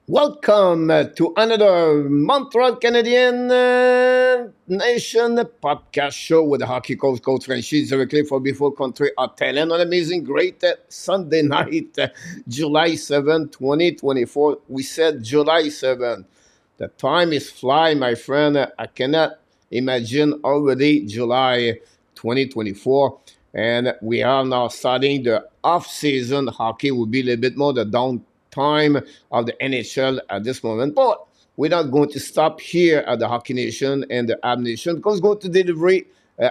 Welcome to another Montreal Canadian Nation podcast show with the hockey coach Franchise directly for Before Country at Thailand on amazing great Sunday night, July 7th, 2024. We said July 7th. The time is flying, my friend. I cannot imagine already July 2024. And we are now starting the off-season hockey. Will be a little bit more the downtime of the NHL at this moment. But we're not going to stop here at the Hockey Nation and the Habs Nation because we're going to deliver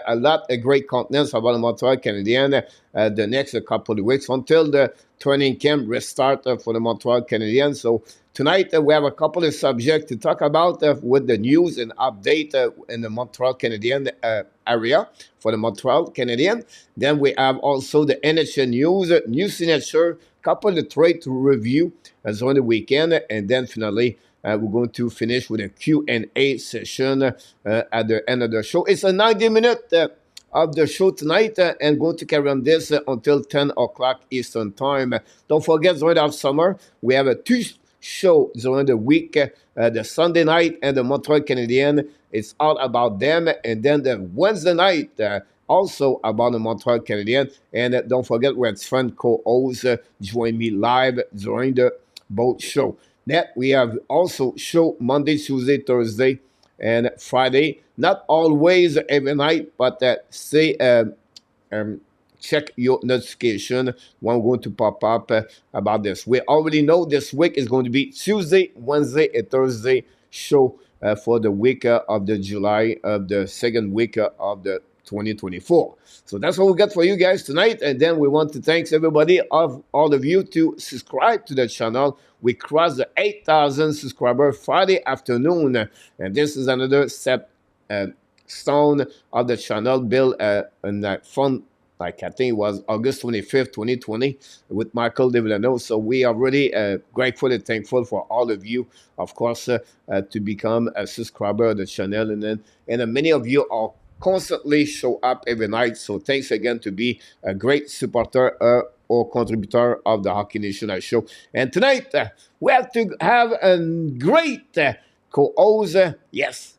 a lot of great contents about the Montreal Canadiens the next couple of weeks until the training camp restart for the Montreal Canadiens. So tonight we have a couple of subjects to talk about with the news and update in the Montreal Canadiens area for the Montreal Canadiens. Then we have also the NHL news, new signature, couple of trade to review during the weekend, and then finally we're going to finish with a Q&A session at the end of the show. It's a 90-minute of the show tonight and going to carry on this until 10 o'clock Eastern Time. Don't forget, during the summer, we have a two show during the week, the Sunday night and the Montreal Canadiens. It's all about them. And then the Wednesday night, also about the Montreal Canadiens. And don't forget, we have friend co-hosts join me live during the both show. That we have also show Monday, Tuesday, Thursday, and Friday. Not always every night, but check your notification when we're going to pop up about this. We already know this week is going to be Tuesday, Wednesday, and Thursday show for the week of the July of the second week of the 2024. So that's what we got for you guys tonight. And then we want to thank everybody of all of you to subscribe to the channel. We crossed the 8,000 subscribers Friday afternoon. And this is another step stone of the channel built in that fun, like I think it was August 25th, 2020 with Michael DeVillano. So we are really grateful and thankful for all of you, of course, to become a subscriber of the channel. And many of you are constantly show up every night. So thanks again to be a great supporter or contributor of the Hockey Nation Show. And tonight, we have to have a great co-host. Yes,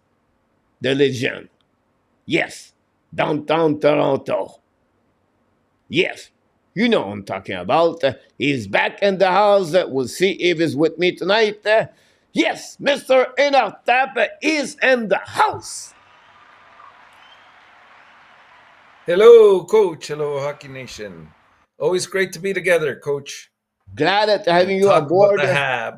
the legend. Yes, downtown Toronto. Yes, you know what I'm talking about. He's back in the house. We'll see if he's with me tonight. Yes, Mr. Enortap is in the house. Hello, Coach. Hello, Hockey Nation. Always great to be together, Coach. Glad at having you Talk aboard. about the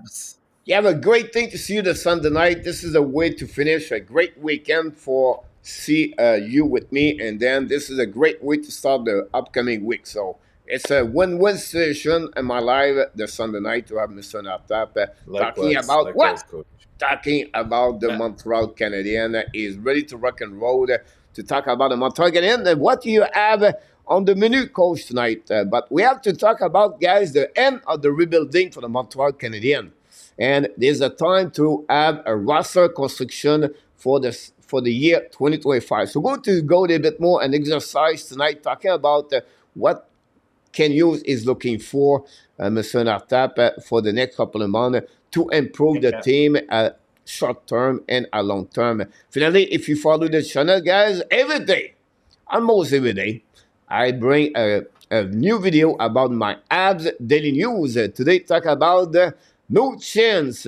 Habs. You have a great thing to see you this Sunday night. This is a way to finish a great weekend for see you with me, and then this is a great way to start the upcoming week. So it's a win-win situation in my life this Sunday night to have Mr. Naptap talking about what? Coach. Talking about the Montreal Canadiens. Is ready to rock and roll to talk about the Montreal Canadiens. What do you have on the menu, Coach, tonight? But we have to talk about, guys, the end of the rebuilding for the Montreal Canadiens. And there's a time to have a roster construction for the year 2025. So we're going to go a little bit more and exercise tonight talking about what Ken Hughes is looking for, Mr. Enortap, for the next couple of months to improve the team at short term and at long term. Finally, if you follow the channel, guys, every day, almost every day, I bring a new video about my Habs daily news. Today, talk about no chance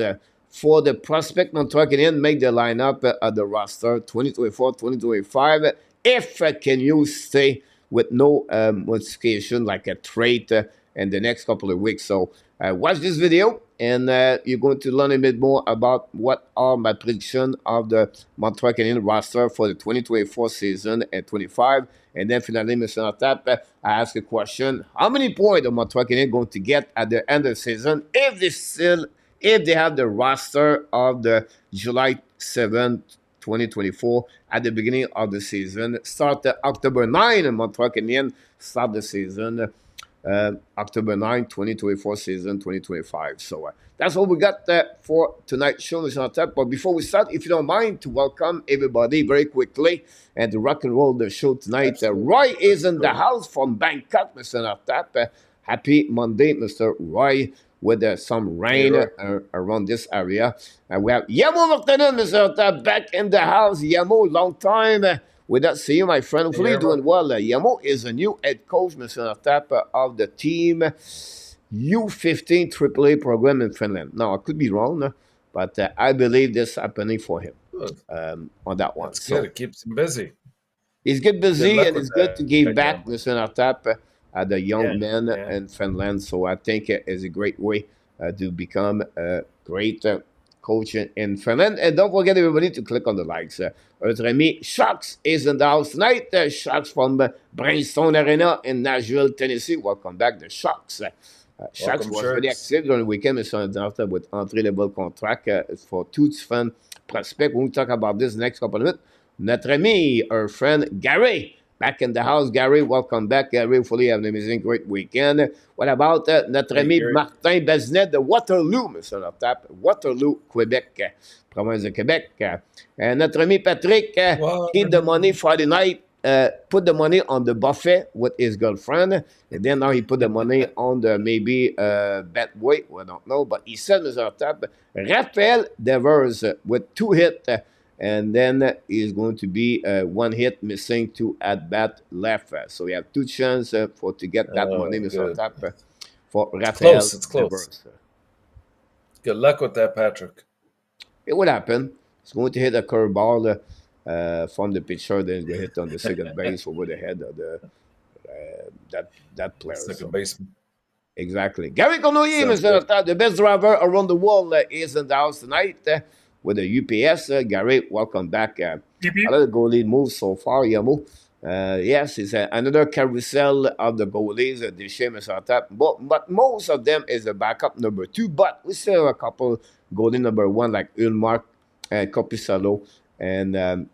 for the prospect Montreal Canadiens make the lineup at the roster 2024-2025 if can you stay with no modification like a trade in the next couple of weeks. So watch this video and you're going to learn a bit more about what are my predictions of the Montreal Canadiens roster for the 2024 season and 25. And then finally, Mr. Enortap, I ask a question. How many points are Montreal Canadiens going to get at the end of the season if they have the roster of the July 7th, 2024 at the beginning of the season? Start October 9, and Montreal Canadiens start the season October 9, 2024 season, 2025. So that's what we got for tonight's show, Mr. Enortap. But before we start, if you don't mind, to welcome everybody very quickly and to rock and roll the show tonight. Roy is in the house from Bangkok, Mr. Enortap. Happy Monday, Mr. Roy, with some Hey, rain Roy. around this area. And we have Yamo Martanen, Mr. Tap, back in the house. Yamo, long time without seeing you, my friend. Hey, Hopefully, you're Roy. doing well. Yamo is a new head coach, Mr. Tap, of the team U15 AAA program in Finland. Now, I could be wrong, but I believe this happening for him Good. on that one. That's good. So It keeps him busy. he's good Good busy luck and with it's good to give that young back, man. Mr. Enortap, at the young Yeah, men yeah. in Finland. So I think it is a great way to become a great coach in Finland. And don't forget, everybody, to click on the likes. Notre ami Sharks is in the house tonight. Sharks from Brainstorm Arena in Nashville, Tennessee. Welcome back, the Sharks. Sharks Welcome, was very Sharks. active during the weekend, Mr. Enortap, with entry-level contract for two different prospects. We'll talk about this next couple of minutes. Notre ami, our friend Gary, back in the house. Gary, welcome back. Gary, hopefully you have an amazing, great weekend. What about notre Hey, ami Gary. Martin Besnet de Waterloo, Mr. Enortap, Waterloo, Quebec, province de Quebec. And notre ami Patrick, keep the money Waterloo. Friday night. Put the money on the buffet with his girlfriend, and then now he put the money on the maybe Betway. We don't know, but he said, Mr. Tap, Raphael Devers with 2 hits, and then he's going to be 1 hit missing, 2 at bat left. So we have 2 chances for to get that money, Mr. Good. Tap, for It's Raphael close. It's close. Devers. Good luck with that, Patrick. It would happen. He's going to hit a curveball from the pitcher, then he's going to hit on the second base over the head of the that player. Second So. baseman. Exactly. Gary Cornoyer, Sounds Mr. good. Enortap, the best driver around the world, is in the house tonight with the UPS. Gary, welcome back. A lot of goalie moves so far, Yamo. Yes, it's another carousel of the goalies this year, Mr. Enortap. But most of them is a backup number 2. But we still have a couple goalie number 1 like Ulmark, Copisalo, and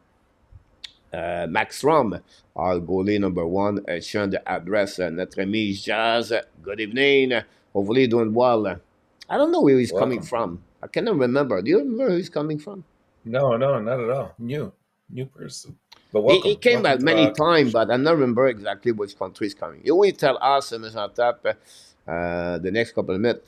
Max Rom, our goalie number 1, sharing the address. Notre ami Jazz, good evening. Hopefully doing well. I don't know where he's coming Welcome. from. I cannot remember. Do you remember where he's coming from? No, not at all. New person. But He welcome. came Welcome back to the many Hockey times, Nation. but I don't remember exactly which country he's coming. You will tell us, Mr. Tap, the next couple of minutes.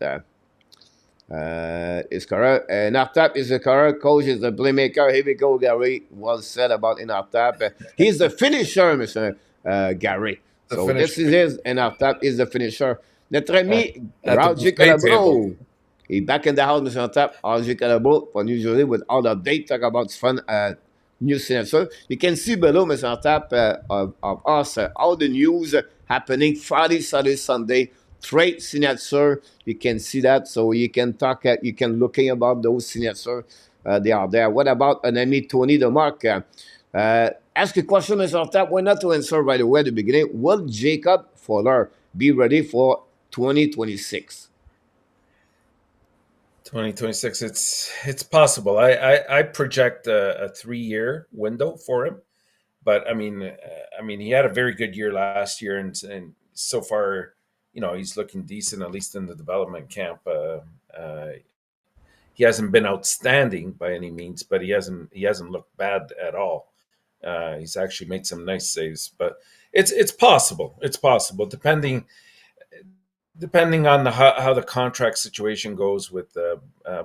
Is correct. Enortap is the correct coach, is the playmaker. Here we go, Gary. Well said about Enortap. He's the finisher, Mr. Gary. The So this is finisher his. Enortap is the finisher. Notre at, ami, at the Roger buffet table. Calabro. He's back in the house, Mr. Enortap. Roger Calabro, for usually with all the updates, talk about fun news signature. You can see below, Mr. Enortap, of us, all the news happening Friday, Saturday, Sunday. Trade signature, you can see that, so you can talk, you can looking about those signature, they are there. What about an ami Tony DeMarc? Ask a question, Mr. Tap. Why not to answer right away at the beginning? Will Jacob Fuller be ready for 2026? 2026. It's possible. I project a 3-year window for him, but I mean, he had a very good year last year, and so far, he's looking decent, at least in the development camp. He hasn't been outstanding by any means, but he hasn't looked bad at all. He's actually made some nice saves, but it's possible. It's possible, depending on how the contract situation goes with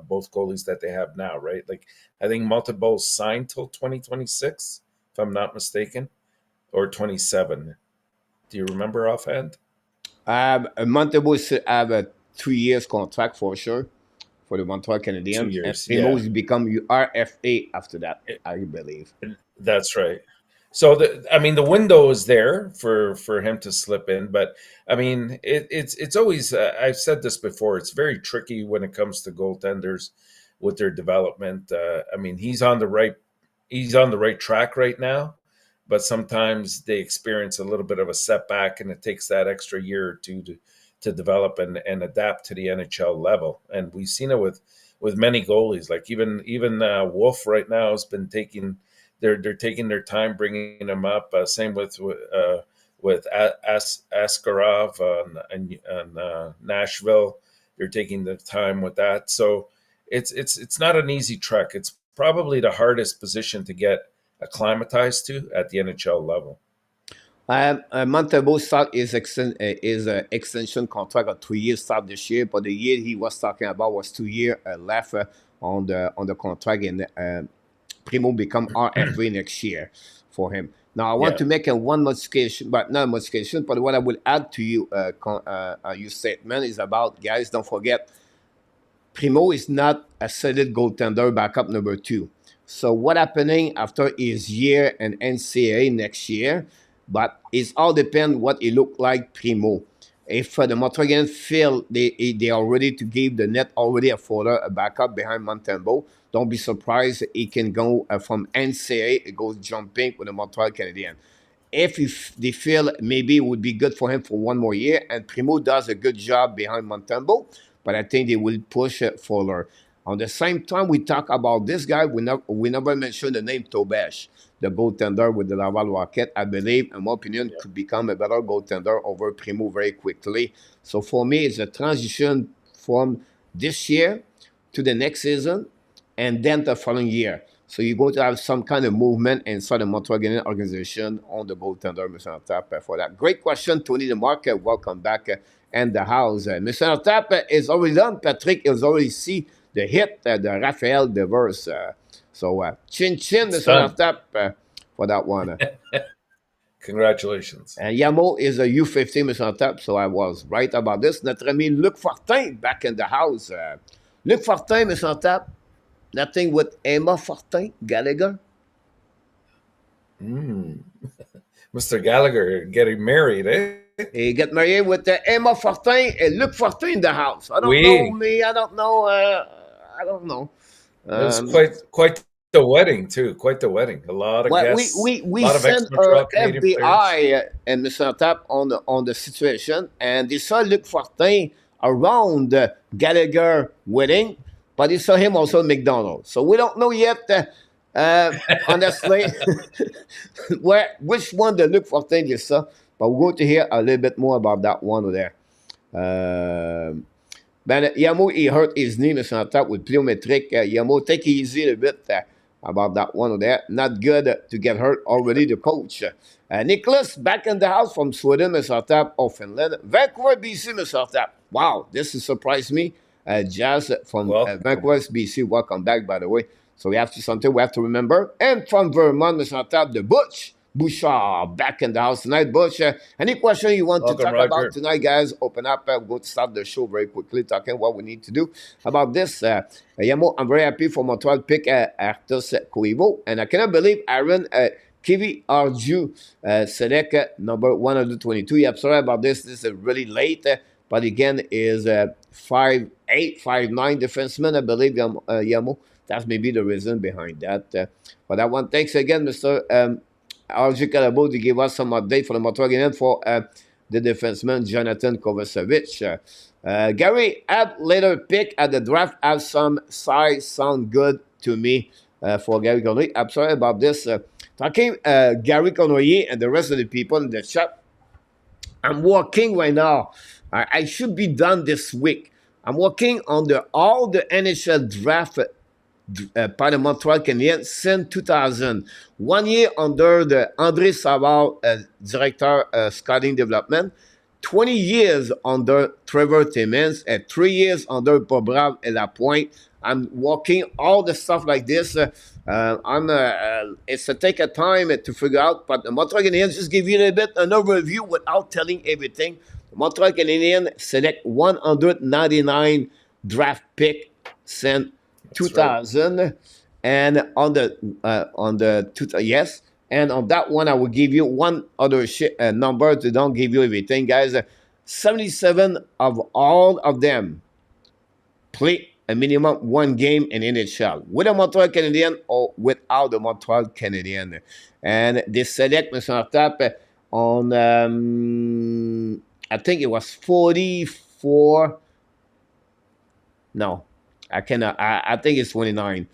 both goalies that they have now, right? Like, I think multiple signed till 2026, if I'm not mistaken, or 27. Do you remember offhand? Montebo have a 3 years contract for sure for the Montreal Two Canadiens, and years, Primo yeah. will become RFA after that, I believe. That's right. So the window is there for him to slip in, but I mean, it's always. I've said this before. It's very tricky when it comes to goaltenders with their development. I mean, he's on the right track right now, but sometimes they experience a little bit of a setback, and it takes that extra year or two to develop and adapt to the NHL level. And we've seen it with many goalies. Like even Wolf right now has been taking. They're taking their time bringing him up. Same with Askarov on Nashville. They're taking the time with that. So it's not an easy trek. It's probably the hardest position to get acclimatized to at the NHL level. Montembeau start is extension contract of 2 years start this year, but the year he was talking about was 2 year left on the contract, and Primo become RFA next year for him. Now I want Yeah. to make one modification, but not a modification, but what I will add to you, your statement is about, guys, don't forget, Primo is not a solid goaltender backup number 2. So what happening after his year in NCAA next year? But it's all depend what it look like Primo. If the Montreal feel they are ready to give the net already a folder, a backup behind Montembeau, don't be surprised he can go from NCAA, it goes jumping with the Montreal Canadiens. If they feel maybe it would be good for him for one more year, and Primo does a good job behind Montembeau, but I think they will push it further. On the same time, we talk about this guy. We never mentioned the name Tobesh, the goaltender with the Laval Rocket. I believe, in my opinion, could become a better goaltender over Primo very quickly. So for me, it's a transition from this year to the next season, and then the following year. So you're going to have some kind of movement inside the Montreal Canadiens organization on the goaltender, Mr. Enortap, for that. Great question, Tony DeMarc. Welcome back and the house. Mr. Enortap is already done. Patrick is already see the hit, the Raphael Devers. So chin chin, It's Mr. done. Enortap, for that one. Congratulations. And Yamo is a U15, Mr. Enortap, so I was right about this. Notre ami Luc Fortin back in the house. Luc Fortin, Mr. Enortap. Nothing with Emma Fortin, Gallagher. Mr. Gallagher getting married, eh? He get married with Emma Fortin and Luc Fortin in the house. I don't know, We. me. I don't know. I don't know. It was Um, quite the wedding too. Quite the wedding. A lot of well, we, guests. we, A we lot of sent ex-Montreal Canadian players. FBI and Mr. Tap on the situation, and they saw Luc Fortin around Gallagher wedding, but they saw him also at McDonald's. So we don't know yet, honestly, which one the Luc Fortin you saw. But we're going to hear a little bit more about that one there. Ben Yamo, he hurt his knee, Mr. Top, with plyometric. Yamo, take it easy a bit about that one there. Not good to get hurt already, the coach. Nicholas, back in the house from Sweden, Mr. Top, or Finland. Vancouver, BC, Mr. Top. Wow, this has surprised me. Jazz from Welcome. Vancouver, BC. Welcome back, by the way. So we have to something we have to remember. And from Vermont, Mr. Top, the Butch. Bouchard back in the house tonight. Butch, any question you want Welcome, to talk Roger. about tonight, guys? Open up. We're going to start the show very quickly, talking what we need to do about this. Yamo, I'm very happy for Montreal pick Artus Koivu, and I cannot believe Aaron Kivi Arju select number 122. Yeah, I'm sorry about this. This is really late, but again, is 5'8", 5'9" defenseman, I believe, Yamo. That's maybe the reason behind that. But that one, thanks again, Mr. RJ Calabo to give us some update for the Montreal Canadiens for the defenseman Jonathan Kovacevic. Gary, add later pick at the draft have some size sound good to me for Gary Conroy. I'm sorry about this. Talking Gary Conroy and the rest of the people in the chat. I'm working right now. I should be done this week. I'm working on all the NHL draft par the Montreal Canadiens since 2000. 1 year under the André Savard director scouting development. 20 years under Trevor Timmins and 3 years under Bobrov and Lapointe. I'm working all the stuff like this. It's a take a time to figure out, but the Montreal Canadiens just give you a bit an overview without telling everything. The Montreal Canadiens select 199 draft pick since 2000, right. And on the yes, and on that one I will give you one other number to don't give you everything, guys. 77 of all of them play a minimum one game in NHL with a Montreal Canadiens or without the Montreal Canadiens, and they select Mr. Tap on I think it was 44. No, I cannot. I think it's 29.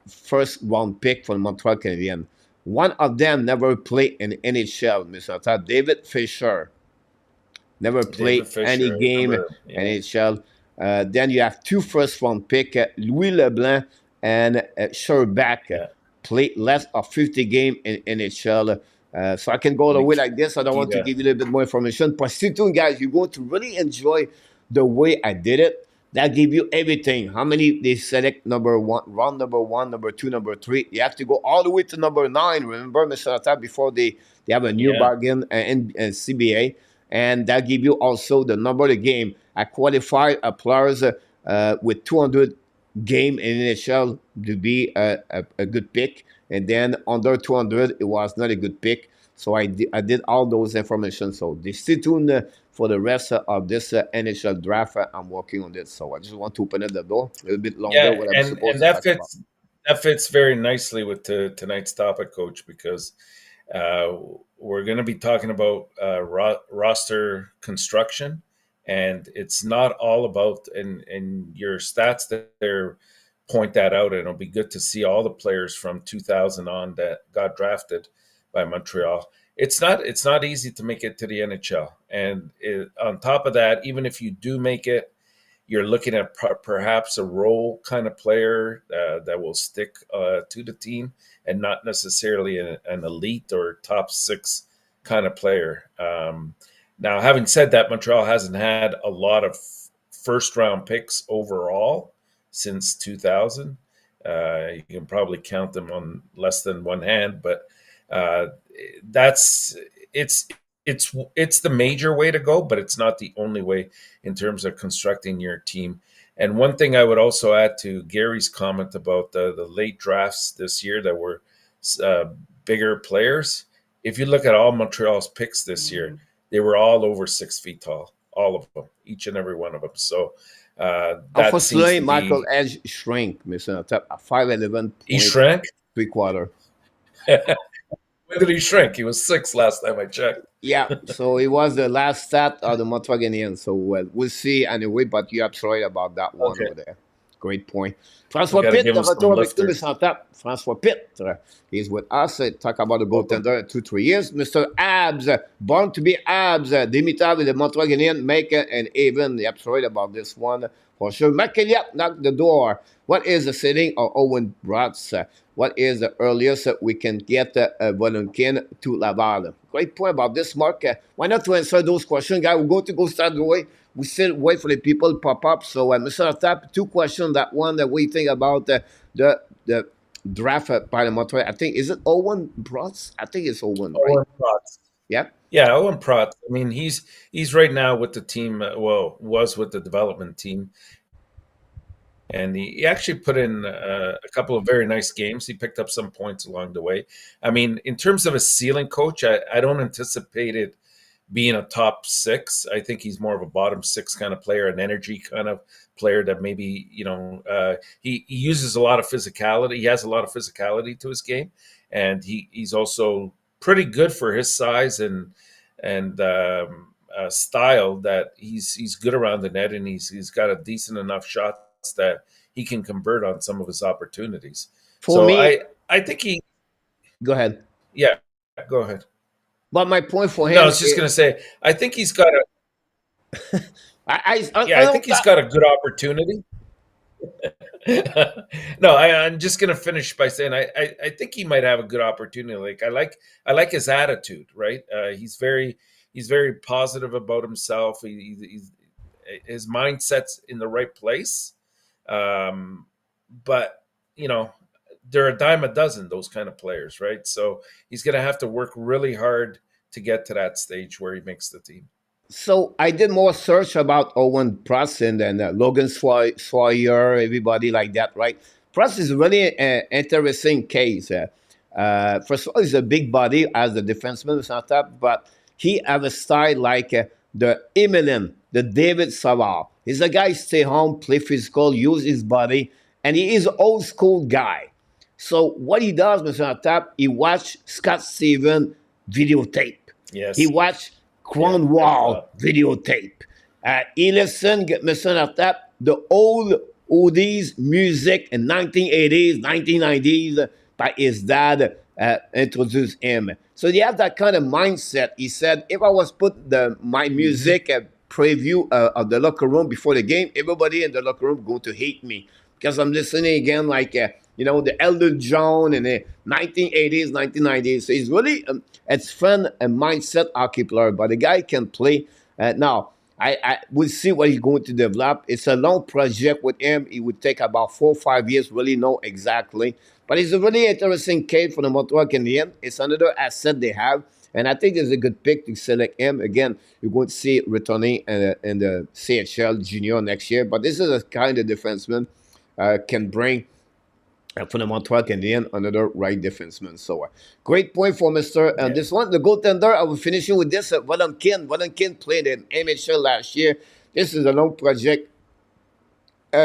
First round pick for the Montreal Canadiens. One of them never played in NHL, Mr. Todd. David Fisher never played any game in NHL. Then you have 2 first round pick, Louis Leblanc and Sherback. Played less of 50 games in NHL. So I can go the way like this. I don't want to Nikita. give you a little bit more information. But stay tuned, guys. You're going to really enjoy the way I did it. That give you everything. How many they select number one, round number one, number two, number three. You have to go all the way to number nine. Remember, Mr. Atta, before they have a new Yeah. bargain in CBA. And that give you also the number of the game. I qualified a players with 200 game in NHL to be a good pick. And then under 200, it was not a good pick. So I did all those information. So stay tuned for the rest of this NHL draft. I'm working on this. So I just want to open up the door a little bit longer Yeah, what I'm supposed and to talk about. that fits very nicely with tonight's topic, Coach, because uh, we're going to be talking about roster construction, and it's not all about and your stats that there point that out, and it'll be good to see all the players from 2000 on that got drafted by Montreal. It's not easy to make it to the NHL, and on top of that, even if you do make it, you're looking at perhaps a role kind of player that will stick to the team and not necessarily an elite or top six kind of player. Now, having said that, Montreal hasn't had a lot of first round picks overall since 2000. You can probably count them on less than one hand, but uh, that's it's it's the major way to go, but it's not the only way in terms of constructing your team. And one thing I would also add to Gary's comment about the late drafts this year that were uh, bigger players. If you look at all Montreal's picks this year, they were all over 6 feet tall, all of them, each and every one of them. So that seems Unfortunately, to Michael be Edge shrank, Mr. Top, at 5'11", he shrank. 3/4. When did he shrink? He was 6 last time I checked. Yeah, so it was the last stat of the Montreal Canadiens. So we'll see anyway, but you're absolutely right about that one Okay, over there. Great point. we François got to Pitt, give de him some retour avec nous, lifters. Mr. Tap. François Pitt, he's with us. Talk about the Welcome. goaltender in 2-3 years. Mr. Abs, born to be Abs. Dimitar with the Montreal Canadiens, Maker and Avon. You're absolutely right about this one. For sure. Makeliak knocked the door. What is the setting of Owen Bratz? What is the earliest we can get Volunkin to Laval? Great point about this, Mark. Why not to answer those questions, guys? We're going to go start the way. We still wait for the people to pop up. So, Mr. Tap, two questions. That one that we think about the draft by the Montreal. I think, is it Owen Bratz? I think it's Owen, right? Owen Protz. Yeah. Yeah, Owen Protz. I mean, he's right now with the team. Well, was with the development team, and he actually put in a couple of very nice games. He picked up some points along the way. I mean, in terms of a ceiling, coach, I don't anticipate it being a top six. I think he's more of a bottom six kind of player, an energy kind of player that maybe he uses a lot of physicality. He has a lot of physicality to his game, and he's also pretty good for his size and style. That he's good around the net, and he's got a decent enough shots that he can convert on some of his opportunities. For So me, I think he go ahead. yeah, go ahead. But my point for No, I him was just is, gonna say I think he's got a I yeah, I don't. think he's got a good opportunity. No, I'm just gonna finish by saying I think he might have a good opportunity. Like I like his attitude, right? He's very positive about himself. He's his mindset's in the right place. But you know, they're a dime a dozen, those kind of players, right? So he's gonna have to work really hard to get to that stage where he makes the team. So I did more search about Owen Preston and Logan Sawyer, everybody like that, right? Preston is really an interesting case. First of all, he's a big body as a defenseman, it's not that, but he have a style like the Eminem, the David Savard. He's a guy stay home, play physical, use his body, and he is an old school guy. So what he does, Mr. Tap, he watch Scott Steven videotape. He Yes, watch yeah, I Cornwall saw. videotape. He listen, Mr. Tap, the old oldies music in 1980s, 1990s by his dad introduced him. So he have that kind of mindset. He said, if I was put my Mhm. music preview of the locker room before the game, everybody in the locker room going to hate me because I'm listening again like the Elder John in the 1980s, 1990s. So he's really, it's fun and mindset hockey player, but the guy can play. Now, I will see what he's going to develop. It's a long project with him. It would take about 4 or 5 years, really know exactly. But it's a really interesting case for the Montreal Canadiens. It's another asset they have. And I think it's a good pick to select him. Again, you're going to see it returning in the CHL junior next year. But this is a kind of defenseman can bring for the Montreal Canadiens another right defenseman. So great point for Mr. Yeah. This one, the goaltender. I will finish with this. Valentin. Valentin played in NHL last year. This is a long project.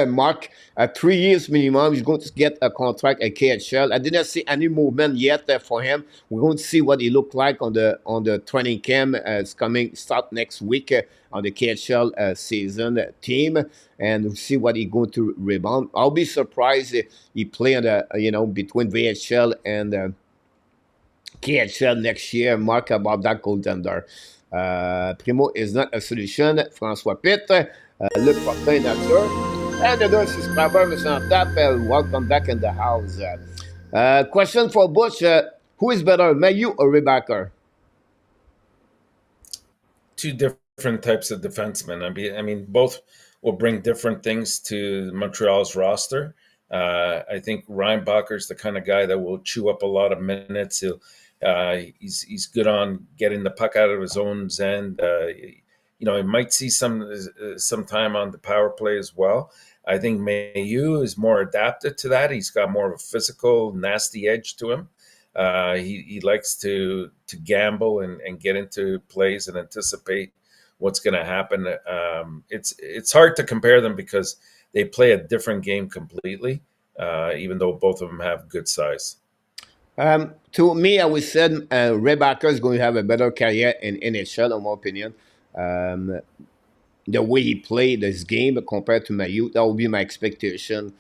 Mark, 3 years minimum. He's going to get a contract at KHL. I didn't see any movement yet for him. We're going to see what he look like on the training camp. It's coming start next week on the KHL season team, and we'll see what he's going to rebound. I'll be surprised if he play on the between VHL and KHL next year. Mark, about that goaltender. Primo is not a solution. François Pitt, Luc Fortin, nature. And another subscriber, Mr. Enortap, welcome back in the house. Question for Butch: who is better, Mayu or Rebacker? Two different types of defensemen. I mean, both will bring different things to Montreal's roster. I think Ryan Bacher's the kind of guy that will chew up a lot of minutes. He's good on getting the puck out of his own end. He might see some time on the power play as well. I think Mayu is more adapted to that. He's got more of a physical, nasty edge to him. He likes to gamble and get into plays and anticipate what's going to happen. It's hard to compare them because they play a different game completely, even though both of them have good size. To me, I would say Rebacker is going to have a better career in NHL, in my opinion. The way he played this game compared to Mayu, that would be my expectation.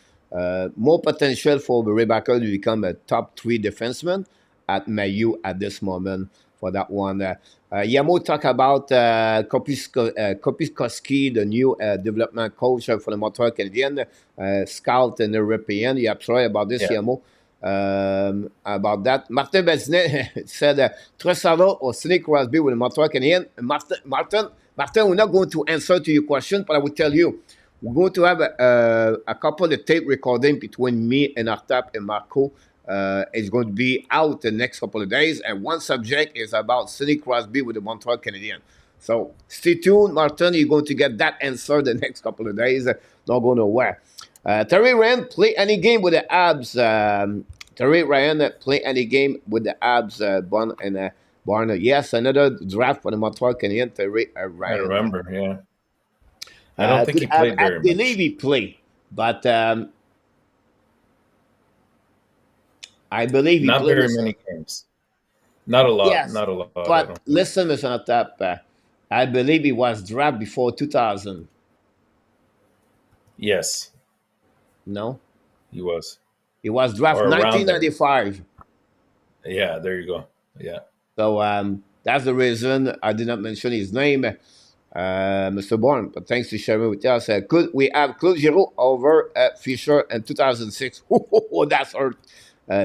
More potential for Rebacker to become a top 3 defenseman at Mayu at this moment for that one. Yamo talk about Kopiskowski, the new development coach for the Montreal Canadiens, scout and European. You have sorry about this, Yamo. About that. Martin Besnet said, Tressaro or Sidney Crosby with the Montreal Canadiens. Martin, we're not going to answer to your question, but I will tell you, we're going to have a couple of tape recording between me and Enortap and Marco. It's going to be out the next couple of days, and one subject is about Sidney Crosby with the Montreal Canadiens. So stay tuned, Martin. You're going to get that answer the next couple of days. Not going nowhere. Terry Ryan play any game with the Habs. Terry Ryan play any game with the Habs. Barn. Yes, another draft for the Montreal Canadiens. Terry Ryan. I remember. Yeah. I don't think he played very much. I believe he played, but I believe he not played. Not very many games. Not a lot. Yes, not a lot. But listen, Mr. Enortap, I believe he was drafted before 2000. Yes. No? He was. He was drafted 1995. Yeah, there you go. Yeah. So that's the reason I did not mention his name, Mr. Bourne. But thanks to sharing with us. Could we have Claude Giroux over Fisher in 2006? Oh, that's hurt.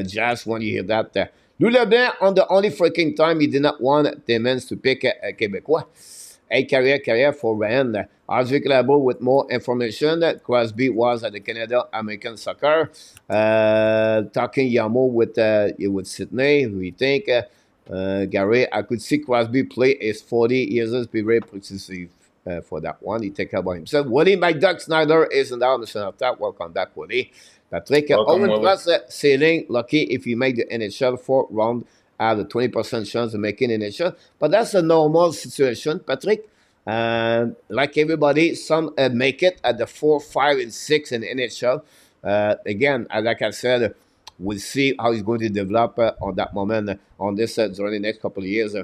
Just when you hear that. Lou Leblanc, on the only freaking time he did not want Timmins to pick a Québécois. A career for Ryan. Arjun Labo with more information. Crosby was at the Canada American Soccer. Talking Yamo with Sydney. We think Gary, I could see Crosby play his 40 years. Be very precise for that one. He take care about himself. Willie McDuck Snyder is in the Enortap. Welcome back, Willie. Patrick, Owen Plus sailing. Lucky if you make the NHL 4th round. Have a 20% chance of making NHL. But that's a normal situation, Patrick. Like everybody, some make it at the 4, 5, and 6 in NHL. Again, like I said, we'll see how he's going to develop on that moment on this during the next couple of years.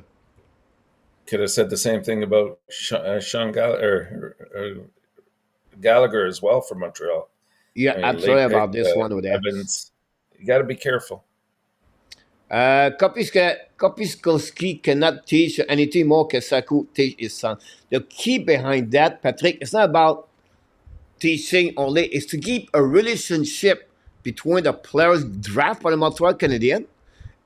Could have said the same thing about Sean Gallagher as well for Montreal. Yeah, I'm sorry about this one with Evans. You got to be careful. Kopiskowski cannot teach anything more que Saku teach his son. The key behind that, Patrick, it's not about teaching only. It's to keep a relationship between the players draft by the Montreal Canadiens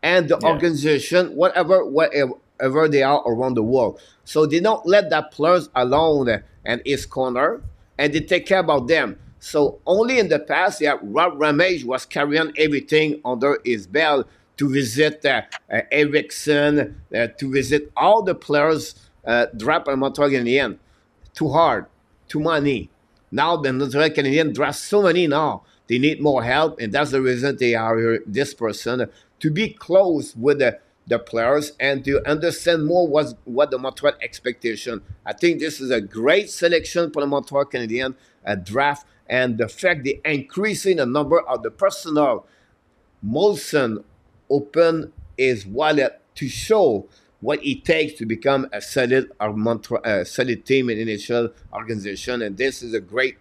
and the Yeah. organization, whatever they are around the world. So they don't let that players alone and his corner, and they take care about them. So only in the past, yeah, Rob Ramage was carrying everything under his belt to visit Erickson, to visit all the players draft by Montreal Canadiens. Too hard, too money. Now the Montreal Canadiens draft so many now. They need more help, and that's the reason they hire this person to be close with the players and to understand more what the Montreal expectation. I think this is a great selection for the Montreal Canadiens draft, and the fact they increasing the number of the personnel. Molson opened his wallet to show what it takes to become a solid team in NHL organization, and this is a great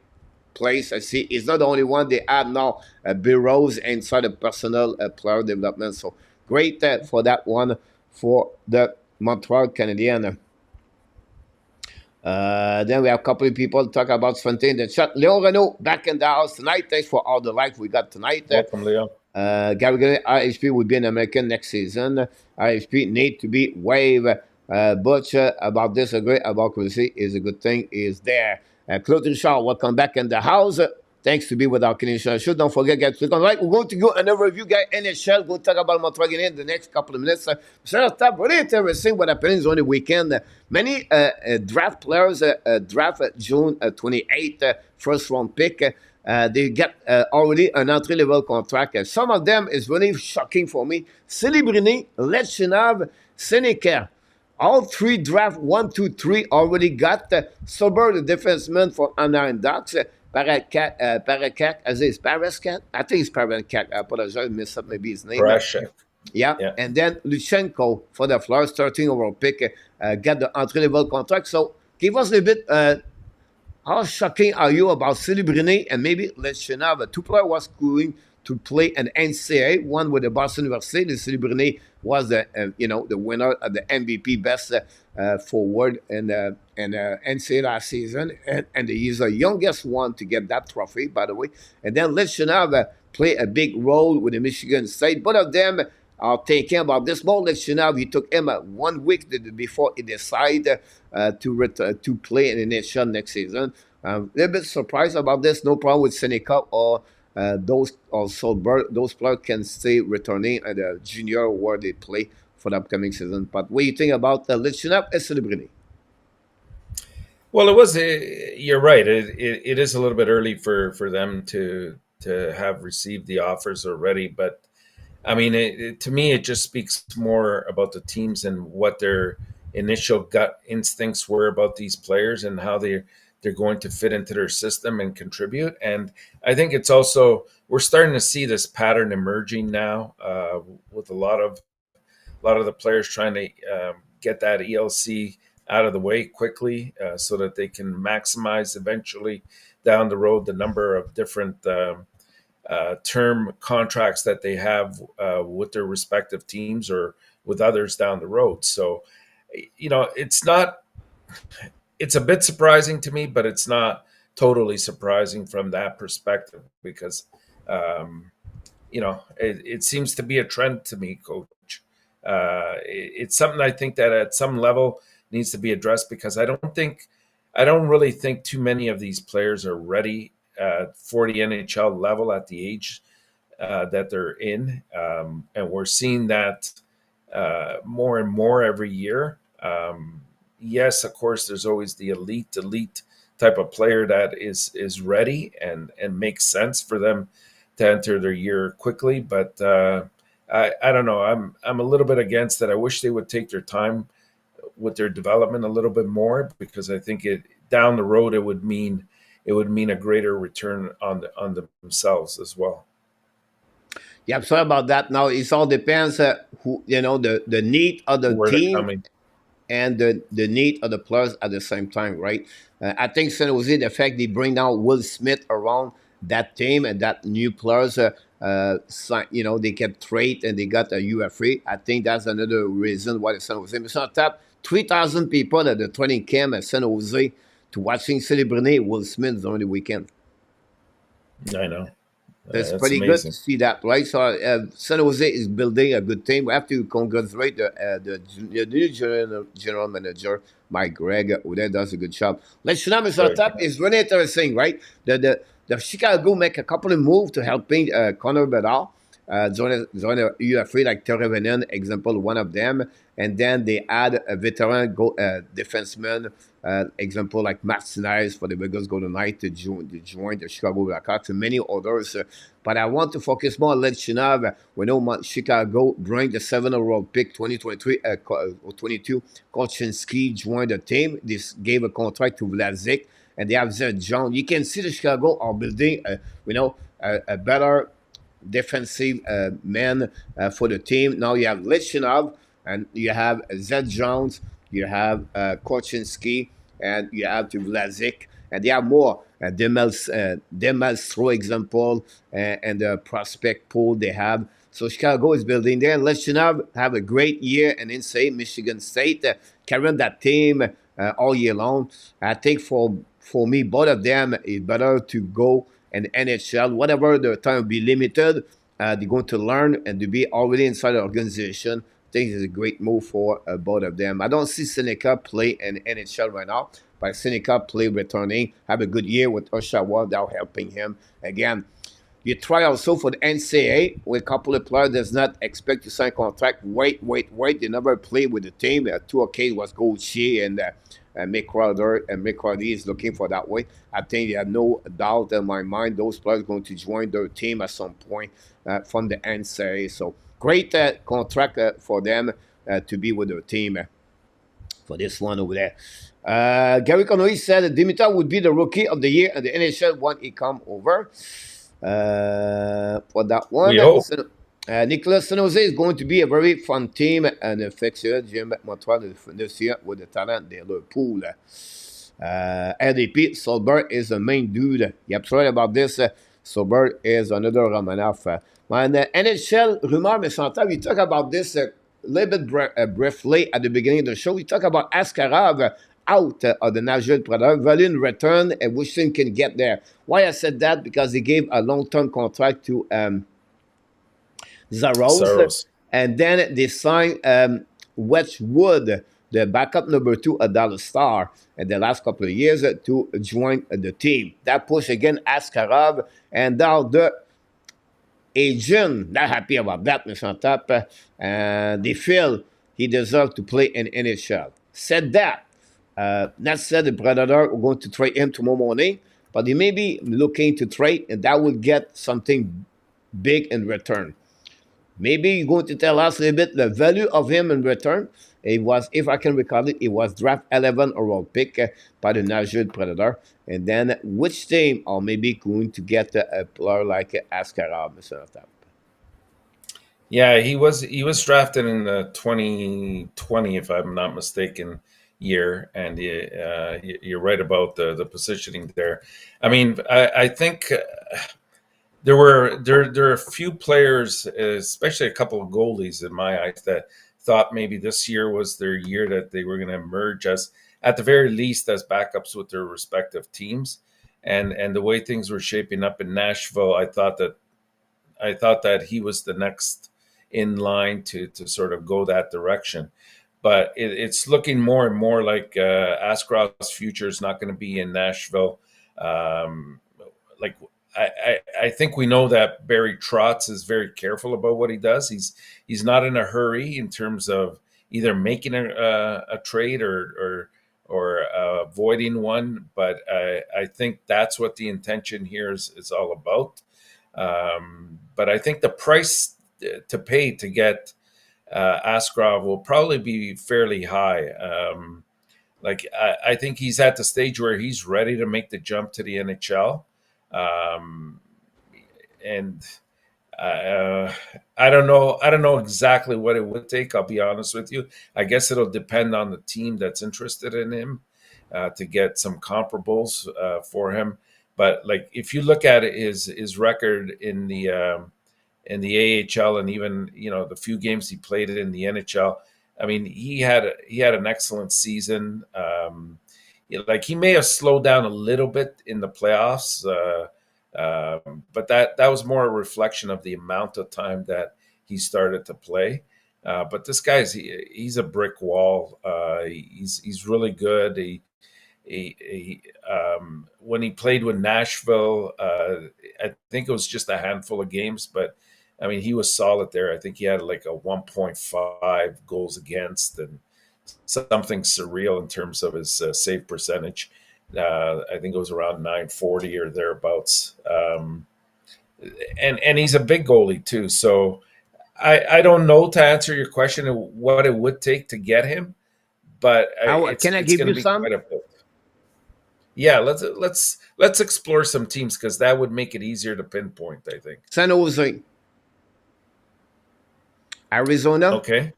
place. I see it's not the only one. They add now bureaus inside the personal player development. So great for that one for the Montreal Canadiens. Then we have a couple of people talk about something in the chat. Leon Renault back in the house tonight. Thanks for all the likes we got tonight. Welcome, Leo. Gary RHP will be an American next season. RHP need to be waived. Butch about this, agree about Chrissy is a good thing. Is there? Claude Richard, welcome back in the house. Thanks to be with our Canadian show. Don't forget, guys, click on like. We're going to go and review, guys, NHL. We'll talk about Montreal in the next couple of minutes. Enortap, really interesting what happens on the weekend. Many draft players draft June 28th, first round pick. They get already an entry level contract. Some of them is really shocking for me. Celebrini, Lechinov, Seneca. All three draft 1, 2, 3 already got Sober, the defenseman for Anaheim Ducks. Parakat, as is Paraskat. I think it's Parakat. I apologize, I messed up maybe his name. Brashek. Yeah. And then Luchenko for the Flyers, 13 overall pick, got the entry level contract. So give us a bit. How shocking are you about Celebrini and maybe Lechinov? Two players was going to play an NCAA, one with the Boston University. The Celebrini was the winner of the MVP best forward in NCAA last season, and he's the youngest one to get that trophy, by the way. And then Lechinov play a big role with the Michigan State. Both of them are thinking about this. More Lechinov, he took him 1 week before he decided to play in the NHL next season. A little bit surprised about this. No problem with Seneca or those players can stay returning at the junior where they play for the upcoming season. But what do you think about Lechinov and Celebrini? Well, it was. You're right. It is a little bit early for them to have received the offers already. But I mean, to me, it just speaks more about the teams and what their initial gut instincts were about these players and how they're going to fit into their system and contribute. And I think it's also we're starting to see this pattern emerging now with a lot of the players trying to get that ELC out of the way quickly so that they can maximize eventually down the road the number of different term contracts that they have with their respective teams or with others down the road. So, it's a bit surprising to me, but it's not totally surprising from that perspective because, it seems to be a trend to me, Coach. It's something I think that at some level needs to be addressed because I don't really think too many of these players are ready for the NHL level at the age that they're in. And we're seeing that more and more every year. Yes, of course, there's always the elite type of player that is ready and makes sense for them to enter their year quickly. But I don't know. I'm a little bit against that. I wish they would take their time with their development a little bit more because I think down the road it would mean a greater return on themselves as well. Yeah, I'm sorry about that. Now it all depends who the need of the team and the need of the players at the same time, right? I think San Jose, the fact they bring down Will Smith around that team and that new players, they get trade and they got a UFA. I think that's another reason why the San Jose. Mr. Tap, 3,000 people at the training camp at San Jose to watching Celebrini Will Smith during the weekend. I know. It's That's pretty good to amazing. see that, right? So San Jose is building a good team. We have to congratulate the new general manager, Mike Gregg, who there does a good job. Let's know, Mr. Right. Top is really interesting, right? The Chicago make a couple of moves to helping Connor Bedard. Join a UFA like Terevenen, example, one of them. And then they add a veteran defenseman, example like Martinez for the Vegas Golden Knights to join the Chicago Blackhawks and many others. But I want to focus more on Lechinov. We know Chicago bring the 7th overall pick 2023 or 22. Kolchinski joined the team. This gave a contract to Vlasic. And they have Zed John. You can see the Chicago are building, a better defensive man for the team. Now you have Lichinov and you have Zed Jones, you have Korchinski, and you have to Vlasic, and they have more. Demels, for example, and the prospect pool they have. So Chicago is building there. Lichinov have a great year and insane Michigan State, carrying that team all year long. I think for me, both of them is better to go and NHL, whatever the time will be limited, they're going to learn and to be already inside the organization. I think it's a great move for both of them. I don't see Seneca play in NHL right now, but Seneca play returning, have a good year with Oshawa, that helping him. Again, you try also for the NCAA with a couple of players does not expect to sign contract. Wait. They never play with the team. Two occasions was Gauthier and Mick Crowder, and Mick Crowder is looking for that way. I think you have no doubt in my mind those players are going to join their team at some point from the NCAA. So great contract for them to be with their team for this one over there. Gary Connolly said Dimitar would be the rookie of the year in the NHL when he come over. For that one, We hope. Nicolas San Jose is going to be a very fun team and affectionate Jim Montreal this year with the talent de leur pool. RDP, Solberg is the main dude. You're right about this. Solberg is another Romanoff. NHL rumor, mais Chantal, we talk about this a little bit briefly at the beginning of the show. We talk about Askarov out of the National Predator, value return, and which team can get there. Why I said that? Because they gave a long-term contract to Zaros, Saros. and then they signed Wedgwood, the backup number 2 at Dallas Star, in the last couple of years to join the team. That push again Askarov, and now the agent not happy about that, Mr. Top, and they feel he deserves to play in NHL. Said that. Not said the Predator are going to trade him tomorrow morning, but they may be looking to trade, and that will get something big in return. Maybe you're going to tell us a little bit the value of him in return. It was, if I can recall it, it was draft 11 overall pick by the Nashville Predator. And then which team are maybe going to get a player like Askarov, Mr. Enortap? Yeah, he was drafted in the 2020, if I'm not mistaken, year, and you're right about the positioning there. I mean, I think there are a few players, especially a couple of goalies in my eyes, that thought maybe this year was their year that they were going to emerge as, at the very least, as backups with their respective teams. And the way things were shaping up in Nashville, I thought that he was the next in line to sort of go that direction. But it's looking more and more like Askarov's future is not going to be in Nashville. Like I think we know that Barry Trotz is very careful about what he does. He's not in a hurry in terms of either making a trade or avoiding one. But I think that's what the intention here is all about. But I think the price to pay to get Askarov will probably be fairly high. I think he's at the stage where he's ready to make the jump to the NHL. Um, and uh, I don't know. I don't know exactly what it would take. I'll be honest with you. I guess it'll depend on the team that's interested in him to get some comparables for him. But like, if you look at his record in the AHL, and even the few games he played in the NHL, I mean, he had an excellent season. Like, he may have slowed down a little bit in the playoffs. But that was more a reflection of the amount of time that he started to play. But this he's a brick wall. He's really good. When he played with Nashville, I think it was just a handful of games, but I mean, he was solid there. I think he had like a 1.5 goals against and something surreal in terms of his save percentage. I think it was around 940 or thereabouts. And he's a big goalie too. So I don't know, to answer your question, what it would take to get him, but Can I it's give going to you be some? quite a bit. Yeah, let's explore some teams because that would make it easier to pinpoint, I think. San Jose, Arizona, Okay.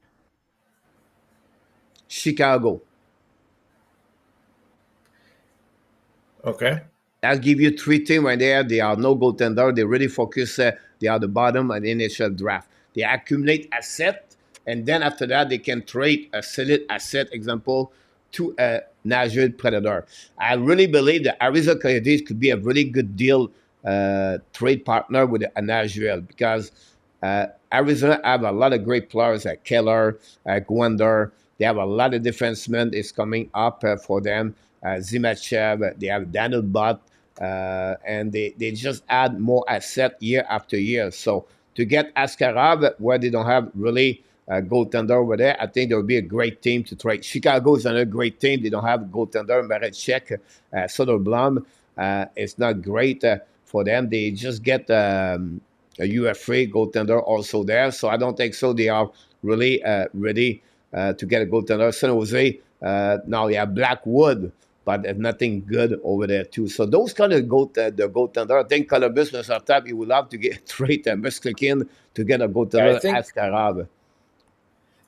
Chicago. Okay. I'll give you three teams right there. They are no goaltender. They really focus. They are the bottom at the NHL draft. They accumulate asset, and then after that, they can trade a solid asset. Example, to a Nashville Predator. I really believe that Arizona Coyotes could be a really good deal trade partner with a Nashville because Arizona have a lot of great players like Keller, Gwender. They have a lot of defensemen is coming up for them. Zimachev, they have Daniel Butt, and they just add more asset year after year. So to get Askarov, where they don't have really a goaltender over there, I think there would be a great team to trade. Chicago is another great team. They don't have a goaltender. Marechek, Soderblom, it's not great for them. They just get a UFA goaltender also there. So I don't think so. They are really ready to get a goaltender. San Jose, now you have Blackwood, but there's nothing good over there too. So those kind of the goaltender, I think Columbus Enortap, you would love to get trade and Mesclikin to get a Yeah, goaltender Askarov.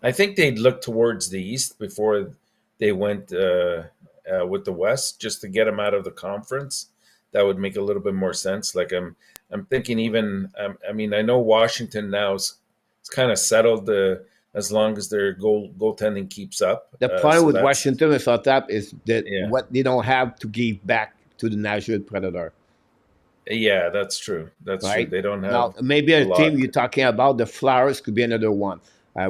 I think they'd look towards the East before they went with the West, just to get him out of the conference. That would make a little bit more sense. Like I'm thinking even. I mean, I know Washington now is it's kind of settled as long as their goaltending keeps up. The problem So with that's Washington Enortap is that yeah, what they don't have to give back to the Nashville Predator. yeah, that's true. That's true. Right? They don't Now, have maybe a a team lot. you're talking about, the Flowers could be another one.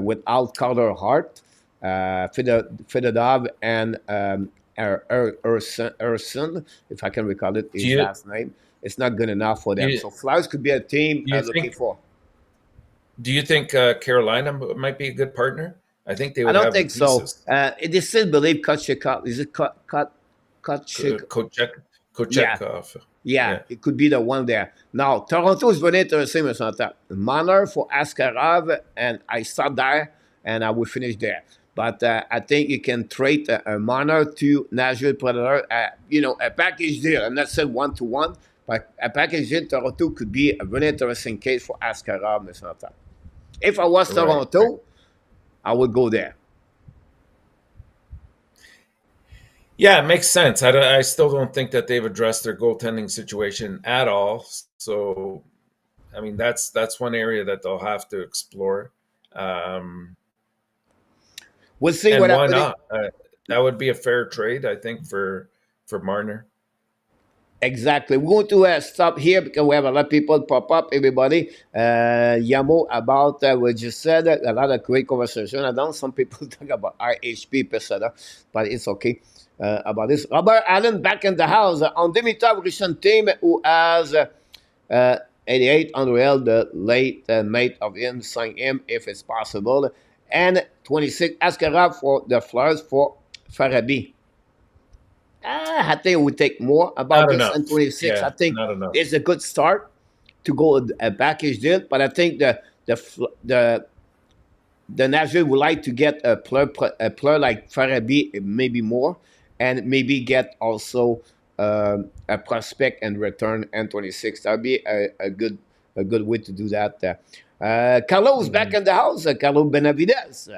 Without Carter Hart, Fedorov, and Urson, if I can recall it, Do his you last name, it's not good enough for do them. you, So Flowers could be a team do you looking think for. do you think Carolina might be a good partner? I think they I would don't have the think so. pieces. They still believe Kotchikov. Is it Kotchik? Yeah, Kochekov. yeah, Yeah. it could be the one there. Now, Toronto is very interesting, Mr. Santa. Manor for Askarov, and I start there, and I will finish there. But I think you can trade a Manor to Nashville Predator. A package deal. I'm not saying one to one, but a package deal Toronto could be a very interesting case for Askarov, Mr. Santa. If I was Right. Right. Toronto, I would go there. Yeah, it makes sense. I still don't think that they've addressed their goaltending situation at all. So, I mean, that's one area that they'll have to explore. Um, We'll see and what why happens. not? That would be a fair trade, I think, for Marner. Exactly. We're going to stop here because we have a lot of people pop up, everybody. Yamo, about what you said, a lot of great conversation. I know some people talk about RHP, etc., but it's okay about this. Robert Allen back in the house on Dimitrov recent team who has 88 unreal, the late mate of him, sign him if it's possible, and 26 Askarov for the Flyers for Farabi. I think it would take more about Not this and enough. 26. I Yeah, think not enough. it's a good start to go a package deal, but I think the Nashville would like to get a player like Farabi, maybe more, and maybe get also a prospect and return N26. That would be a good way to do that. Carlos back Mhm. in the house. Carlos Benavides.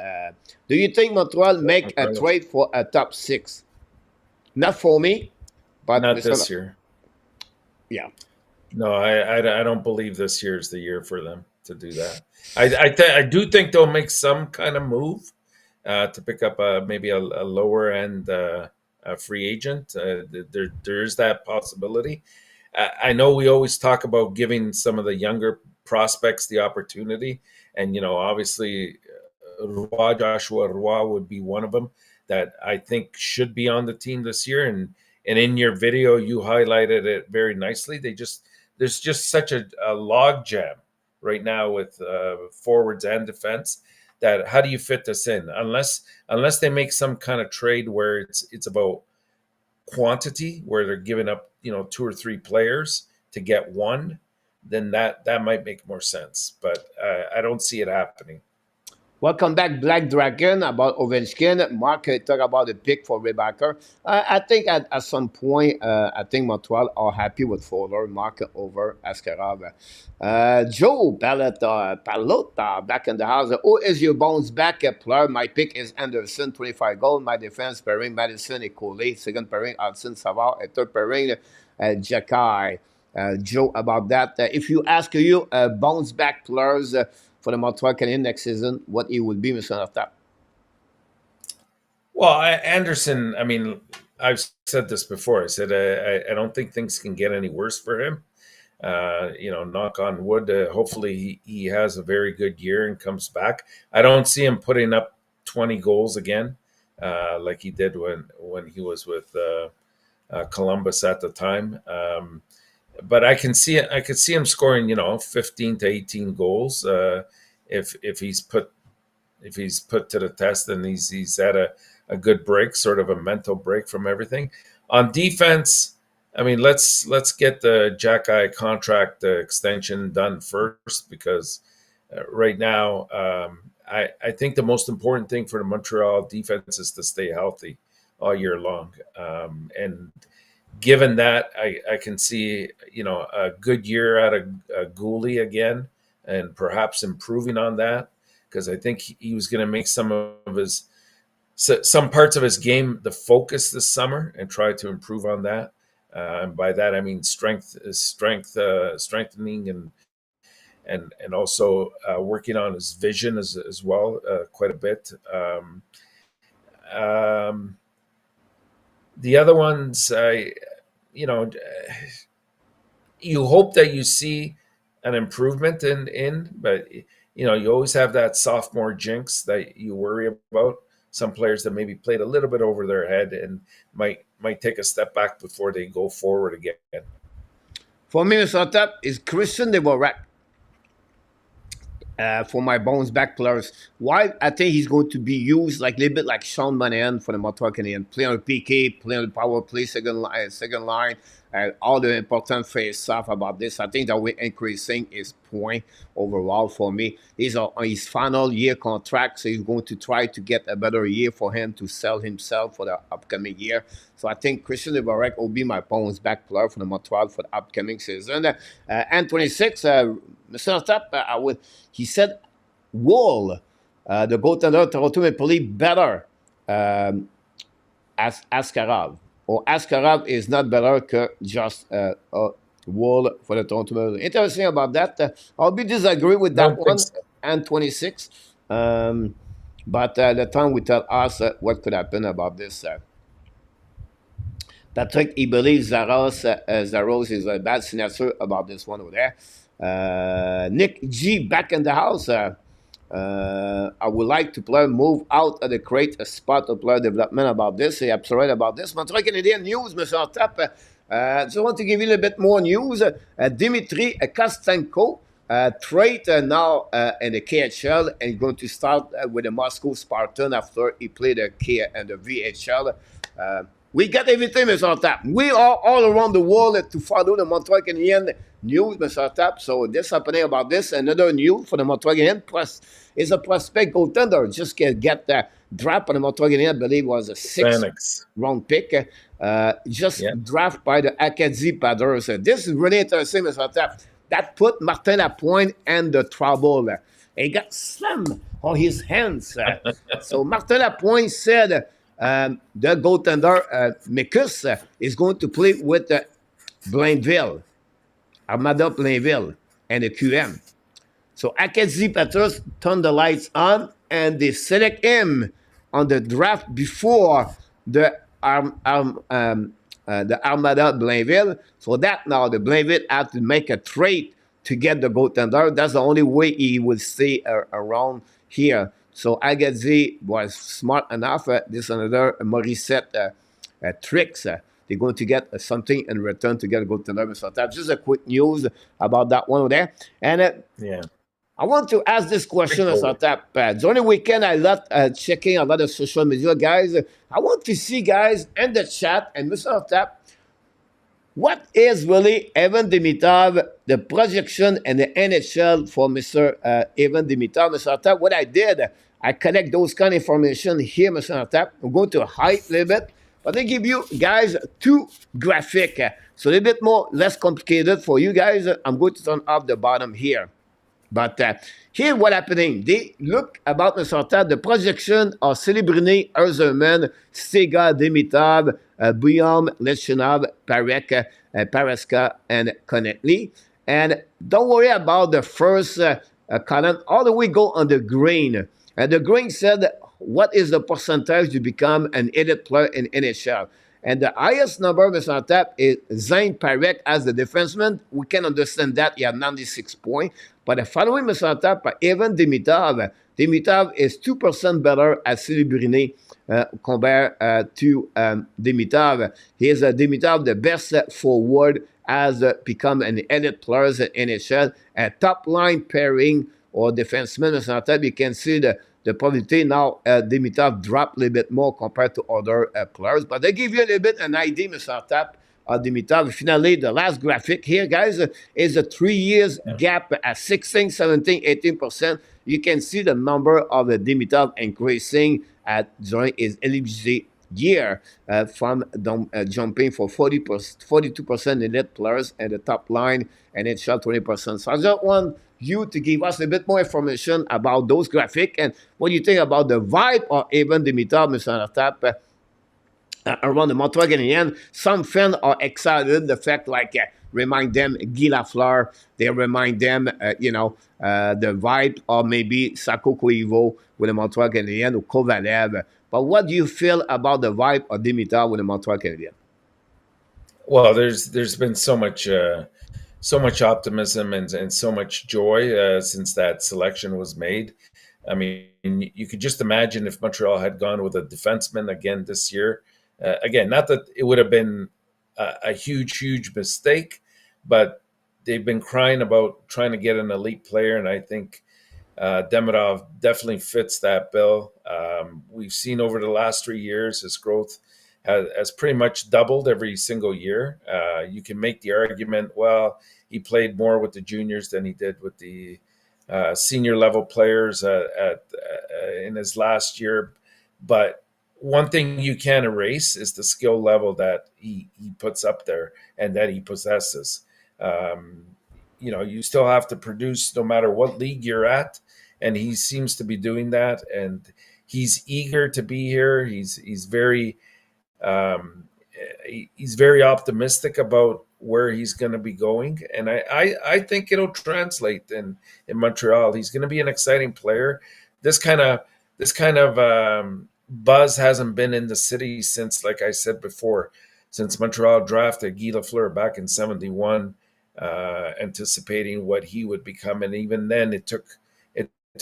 Do you think Montreal make a Carlos. trade for a top six? Not for me, but Not Mr. this year. Yeah. No, I don't believe this year is the year for them to do that. I do think they'll make some kind of move to pick up maybe a lower end a free agent. There is that possibility. I know we always talk about giving some of the younger prospects the opportunity, and obviously, Joshua Roy would be one of them that I think should be on the team this year. And in your video, you highlighted it very nicely. There's just such a log jam right now with forwards and defense, that how do you fit this in unless they make some kind of trade where it's about quantity, where they're giving up two or three players to get one, then that might make more sense. But I don't see it happening. Welcome back, Black Dragon. About Ovechkin, Mark talk about the pick for Rebecca. I think at some point, I think Montreal are happy with Fowler, Mark over Askarov. Joe Palota back in the house. Who is your bounce back player? My pick is Anderson, 25 goals. My defense pairing Madison and Coley. Second pairing Hudson Savard. And third pairing Jacky. Joe, about that. If you ask you bounce back players for the Montreal Canadiens next season, what it will be, Mr. Enortap? Well, Anderson, I mean, I've said this before. I said I don't think things can get any worse for him. Knock on wood. Hopefully, he has a very good year and comes back. I don't see him putting up 20 goals again, like he did when he was with Columbus at the time. But I could see him scoring, 15 to 18 goals if he's put to the test, and he's had a good break, sort of a mental break from everything. On defense, I mean, let's get the Jacky contract extension done first, because right now, I think the most important thing for the Montreal defense is to stay healthy all year long. And given that, I can see a good year out of Gouli again, and perhaps improving on that, because I think he was going to make some parts of his game the focus this summer and try to improve on that. And by that I mean strengthening and also working on his vision as well, quite a bit. The other ones, you hope that you see an improvement but you always have that sophomore jinx that you worry about. Some players that maybe played a little bit over their head and might take a step back before they go forward again. For me, Mr. Top is Christian Dvorak. For my bounce back players, why I think he's going to be used like a little bit like Sean Monahan for the Montreal Canadiens, play on PK, play on the power play, second line, all the important face off about this. I think that we're increasing his point overall for me. He's on his final year contract, so he's going to try to get a better year for him to sell himself for the upcoming year. So I think Christian Dvorak will be my bounce back player for the Montreal for the upcoming season. And 26, Mr. Top, he said, Wool, the goaltender Toronto Maple Leafs, better as Askarov. Or Askarov is not better than just Wool for the Toronto Maple Leafs. Interesting about that. I'll be disagree with that one. So. And 26. But the time will tell us what could happen about this. Patrick, he believes Zaros is a bad signature about this one over there. Nick G back in the house. I would like to play move out of the crate a spot of player development about this. He absolutely right about this. Montreal Canadiens news, Mr. Tap. Just want to give you a little bit more news. Dimitri Kostenko trade now in the KHL and going to start with the Moscow Spartan after he played the VHL. We got everything, Mr. Tap. We are all around the world to follow the Montreal Canadiens news, Mr. Tap. So this happening about this. Another news for the Montreal Canadiens is a prospect goaltender. Just get the draft on the Montreal Canadiens, I believe was a 6th round pick. Draft by the Acadie Padres. This is really interesting, Mr. Tap. That put Martin Lapointe in the trouble. He got slammed on his hands. So Martin Lapointe said, the goaltender Mikus is going to play with Blainville, Armada Blainville, and the QM. So Acadie Peters turned the lights on, and they select him on the draft before the the Armada Blainville. So that now the Blainville have to make a trade to get the goaltender. That's the only way he will stay around here. So Agazi was smart enough. This another Morissette tricks. They're going to get something in return to get a goaltender. So that's just a quick news about that one there. And Yeah. I want to ask this question, Mr. Tap. During the weekend, I love checking a lot of social media, guys. I want to see, guys, in the chat, and Mr. Tap, what is really Evan Dimitrov, the projection in the NHL for Mr. Evan Dimitrov? Mr. Tap, what I did, I collect those kind of information here, Mr. Tap. I'm going to hide a little bit, but I give you guys two graphic. So a little bit more, less complicated for you guys. I'm going to turn off the bottom here. But here what happening. They look about Mr. Tap, the projection of Celebrini, Erzerman, Sega, Dimitrov, Buyam, Lechinov, Parek, Paraska, and Connectly. And don't worry about the first column. All the way go on the green. And the green said, what is the percentage to become an elite player in NHL? And the highest number, Mr. Tap, is Zane Parek as the defenseman. We can understand that he had 96 points. But the following, Mr. Tap, even Dimitrov. Dimitrov is 2% better at Celebrini compared to Dimitrov. He is Dimitrov, the best forward, has become an elite player in NHL. A top line pairing or defenseman, Mr. Tap, you can see the probability now Dimitrov dropped a little bit more compared to other players. But they give you a little bit an idea, Mr. Tap, of Dimitrov. Finally, the last graphic here, guys, is a 3 years gap at 16, 17, 18%. You can see the number of Dimitrov increasing during his eligibility year from jumping for 42% elite players at the top line and it shot 20%. So I just want you to give us a bit more information about those graphics and what you think about the vibe of Evan Dimitrov, Mr. Tap, around the Montreal Canadiens. Some fans are excited. The fact, like, remind them Guy Lafleur. They remind them, the vibe of maybe Sako Koivu with the Montreal Canadiens or Kovalev. But what do you feel about the vibe of Dimitrov with the Montreal Canadiens? Well, there's been so much optimism and so much joy since that selection was made. I mean, you could just imagine if Montreal had gone with a defenseman again this year. Again, not that it would have been a huge mistake, but they've been crying about trying to get an elite player, and I think Dimitrov definitely fits that bill. We've seen over the last 3 years his growth has pretty much doubled every single year. You can make the argument, well, he played more with the juniors than he did with the senior level players in his last year. But one thing you can't erase is the skill level that he puts up there and that he possesses. You still have to produce no matter what league you're at, and he seems to be doing that. And he's eager to be here. He's very optimistic about where he's going to be going, and I think it'll translate in Montreal. He's going to be an exciting player. This kind of buzz hasn't been in the city since, like I said before, since Montreal drafted Guy Lafleur back in '71, anticipating what he would become, and even then it took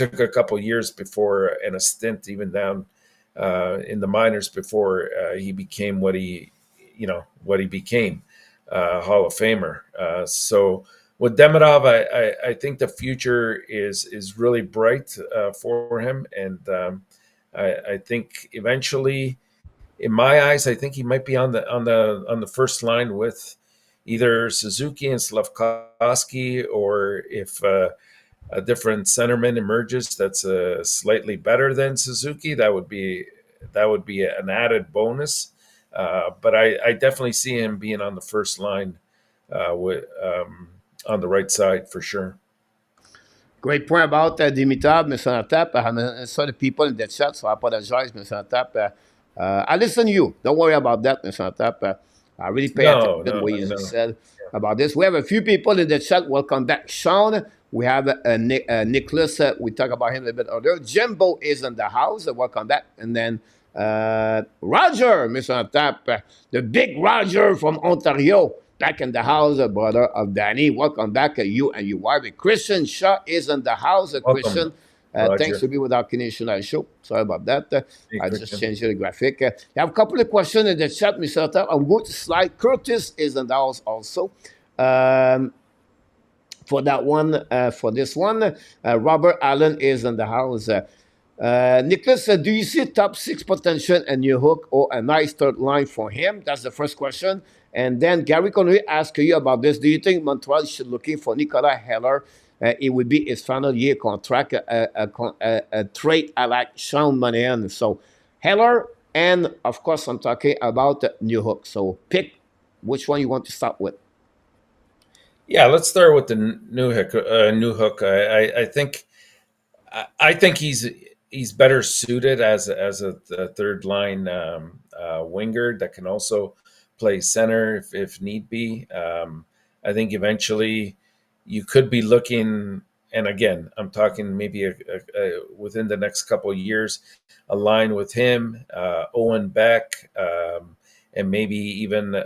a couple years before, and a stint even down in the minors before he became what he became, Hall of Famer. So with Dimitrov, I think the future is really bright for him, and I think eventually, in my eyes, I think he might be on the first line with either Suzuki and Slafkovsky, or if a different centerman emerges that's slightly better than Suzuki, that would be an added bonus. But I definitely see him being on the first line on the right side for sure. Great point about Dimitrov, Mr. Tap. I saw the people in the chat, so I apologize, Mr. Tap. I listen to you. Don't worry about that, Mr. Tap. I really pay attention to what you said about this. We have a few people in the chat. Welcome back, Sean. We have Nicholas. We talked about him a little bit earlier. Jimbo is in the house. Welcome back. And then Roger, Mr. Tap, the big Roger from Ontario, back in the house, brother of Danny. Welcome back, you and your wife. Christian Shaw is in the house. Welcome, Christian, thanks Roger. to be with our Canadian Show. Sorry about that. Hey, I just Christian. changed the graphic. I have a couple of questions in the chat, Mr. Tap. I'm going to slide. Curtis is in the house also. For that one, for this one, Robert Allen is in the house. Nicholas, do you see top six potential in your hook or a nice third line for him? That's the first question. And then Gary Connery asked you about this. Do you think Montreal should looking for Nicolas Heller? It would be his final year contract, a trade I like Sean Monahan. So Heller, and of course, I'm talking about New Hook. So pick which one you want to start with. Yeah, let's start with the new hook. New hook. I think he's better suited as a third line winger that can also play center if need be. I think eventually you could be looking, and again, I'm talking maybe within the next couple of years, a line with him, Owen Beck, and maybe even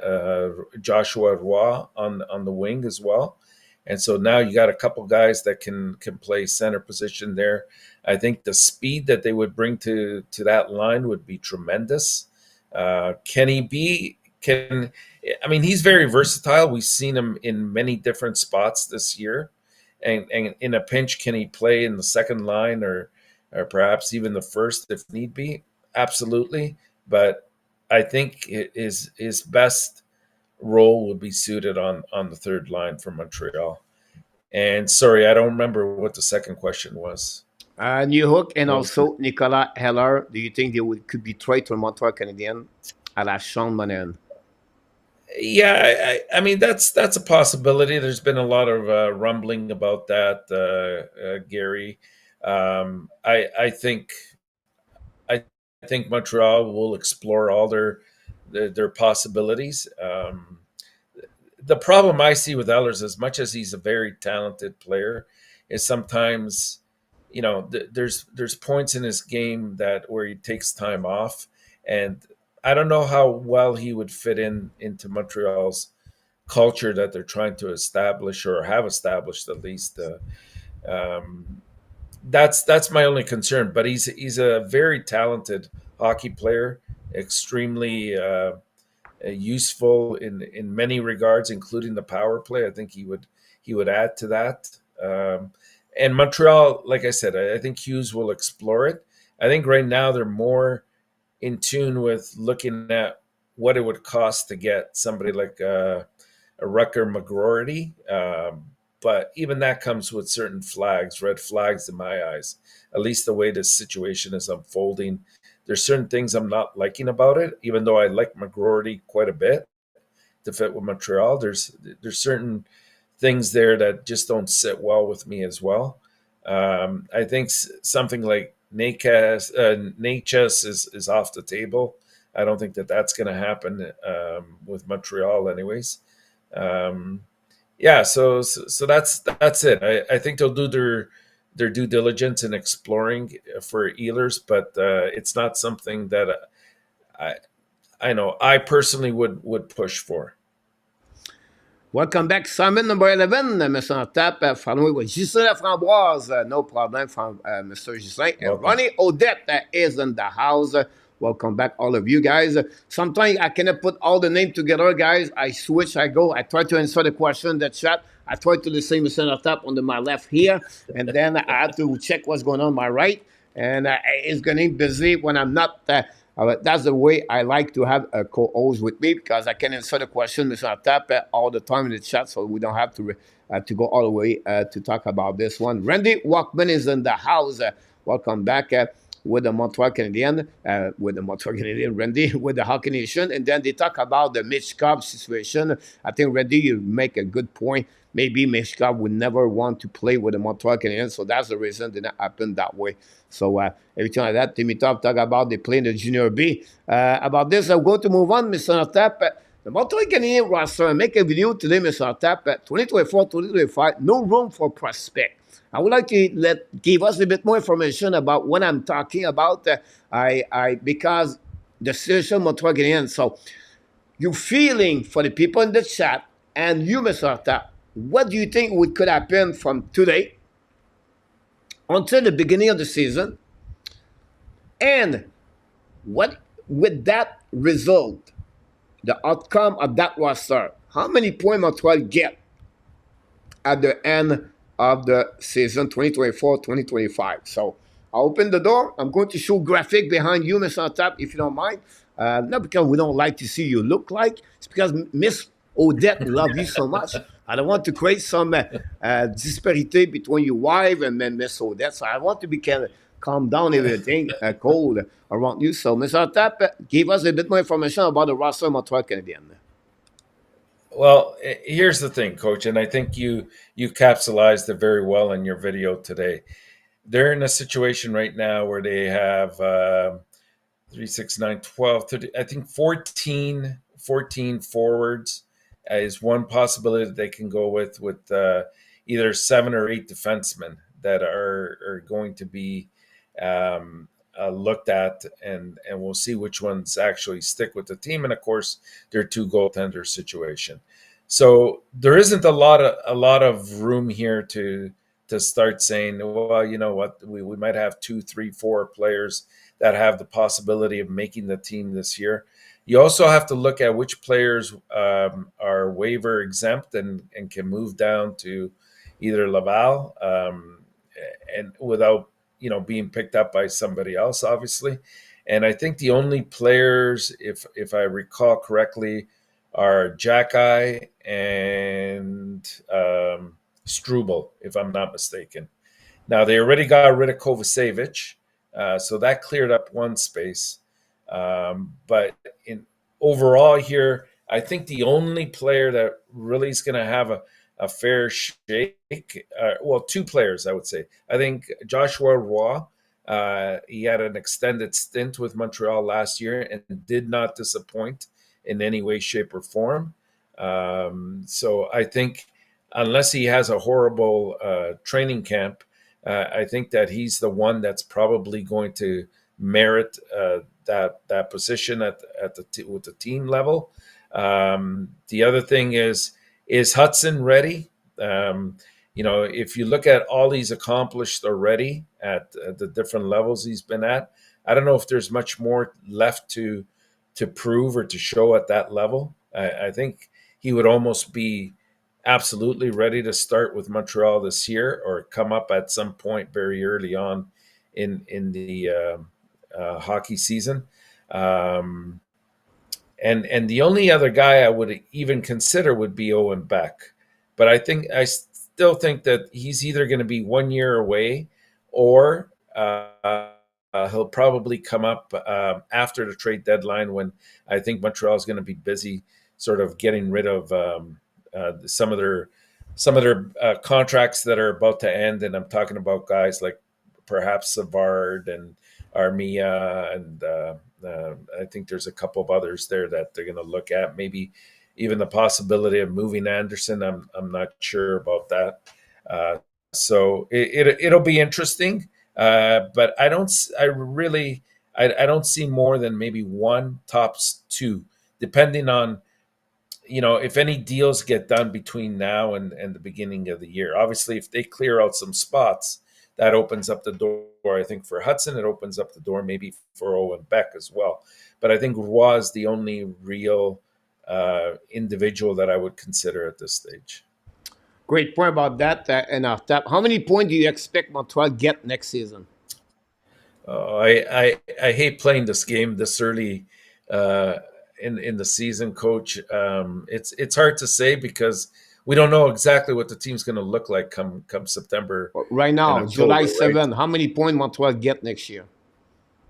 Joshua Roy on the wing as well. And so now you got a couple guys that can play center position there. I think the speed that they would bring to that line would be tremendous. Can he be? Can I mean he's very versatile. We've seen him in many different spots this year, and in a pinch, can he play in the second line or perhaps even the first if need be? Absolutely, but I think his best role would be suited on the third line for Montreal. And sorry, I don't remember what the second question was. New Hook and What was the, also Nicolas Heller. Do you think they could be traded to Montreal Canadiens à la Sean Monahan? yeah, I mean that's a possibility. There's been a lot of rumbling about that, Gary. I think Montreal will explore all their possibilities. The problem I see with Ellers, as much as he's a very talented player, is sometimes, there's points in his game that where he takes time off, and I don't know how well he would fit into Montreal's culture that they're trying to establish or have established at least. Um, that's my only concern. But he's a very talented hockey player, extremely useful in many regards, including the power play. I think he would add to that. And Montreal, like I said, I think Hughes will explore it. I think right now they're more in tune with looking at what it would cost to get somebody like a Rucker McGroarty. But even that comes with certain flags, red flags in my eyes. At least the way this situation is unfolding, there's certain things I'm not liking about it. Even though I like McGroarty quite a bit to fit with Montreal, there's certain things there that just don't sit well with me as well. I think something like Natchez is off the table. I don't think that that's going to happen with Montreal, anyways. Um, yeah, so that's it. I think they'll do their due diligence in exploring for Ehlers, but it's not something that I I know I personally would push for. Welcome back, Simon, number 11, Mr. Enortap, following with Ghislain Laframboise. No problem from Mr. Ghislain. And Welcome. Ronnie Odette is in the house. Welcome back, all of you guys. Sometimes I cannot put all the names together, guys. I switch, I try to answer the question in the chat. I try to listen Mr. Enortap on my left here, and then I have to check what's going on my right. And it's getting busy when I'm not. That's the way I like to have a co-host with me because I can answer the question, Mr. Tap, all the time in the chat, so we don't have to go all the way to talk about this one. Randy Walkman is in the house. Welcome back with the Montreal Canadiens, Randy, with the Hockey Nation. And then they talk about the Mitch Cobb situation. I think, Randy, you make a good point. Maybe Mitch Cobb would never want to play with the Montreal Canadiens, so that's the reason it didn't happen that way. So everything like that, Timmy Top talk about they play in the Junior B. About this, I'm going to move on, Mr. Tap. The Montreal Canadiens roster, make a video today, Mr. Tap, 2024, 2025, no room for prospect. I would like to give us a bit more information about what I'm talking about. Because the Social Montreal Canadiens. So you feeling for the people in the chat and you, Mr. Enortap, what do you think could happen from today until the beginning of the season? And what with that result, the outcome of that roster, how many points Montreal get at the end of the season 2024-2025? So I'll open the door. I'm going to show graphic behind you, Mr. Enortap, if you don't mind. Not because we don't like to see you look like, it's because Miss Odette love you so much. I don't want to create some disparity between your wife and Miss Odette. So I want to be kind of calm down everything cold around you. So Mr. Tap, give us a bit more information about the roster of Montreal Canadiens. Well, here's the thing, Coach, and I think you capsulized it very well in your video today. They're in a situation right now where they have 3, 6, 9, 12, 30, I think 14 forwards is one possibility that they can go with either 7 or 8 defensemen that are going to be looked at, and we'll see which ones actually stick with the team. And of course, their 2 goaltender situation. So there isn't a lot of room here to start saying, well, you know what, we might have 2, 3, 4 players that have the possibility of making the team this year. You also have to look at which players are waiver exempt and can move down to either Laval and without being picked up by somebody else, obviously. And I think the only players, if I recall correctly, are Jackeye and Struble, if I'm not mistaken. Now, they already got rid of Kovacevic, so that cleared up one space. But overall here, I think the only player that really is going to have a fair shake, well, 2 players, I would say. I think Joshua Roy, he had an extended stint with Montreal last year and did not disappoint in any way, shape, or form. So I think unless he has a horrible training camp, I think that he's the one that's probably going to merit that position with the team level. The other thing is Hudson ready? If you look at all he's accomplished already at the different levels he's been at, I don't know if there's much more left to prove or to show at that level. I think he would almost be absolutely ready to start with Montreal this year or come up at some point very early on in the hockey season. And the only other guy I would even consider would be Owen Beck. But I still think that he's either going to be 1 year away or he'll probably come up after the trade deadline, when I think Montreal is going to be busy sort of getting rid of some of their contracts that are about to end. And I'm talking about guys like perhaps Savard and Armia, and I think there's a couple of others there that they're going to look at. Maybe even the possibility of moving Anderson. I'm not sure about that. So it'll be interesting. But I don't see more than maybe 1, tops 2, depending on, if any deals get done between now and the beginning of the year. Obviously, if they clear out some spots, that opens up the door, I think, for Hudson. It opens up the door maybe for Owen Beck as well. But I think Roy is the only real individual that I would consider at this stage. Great point about that, Enortap. How many points do you expect Montreal get next season? I hate playing this game this early in the season, Coach. It's hard to say because we don't know exactly what the team's going to look like come September. Right now, July 7th, right? How many points Montreal get next year?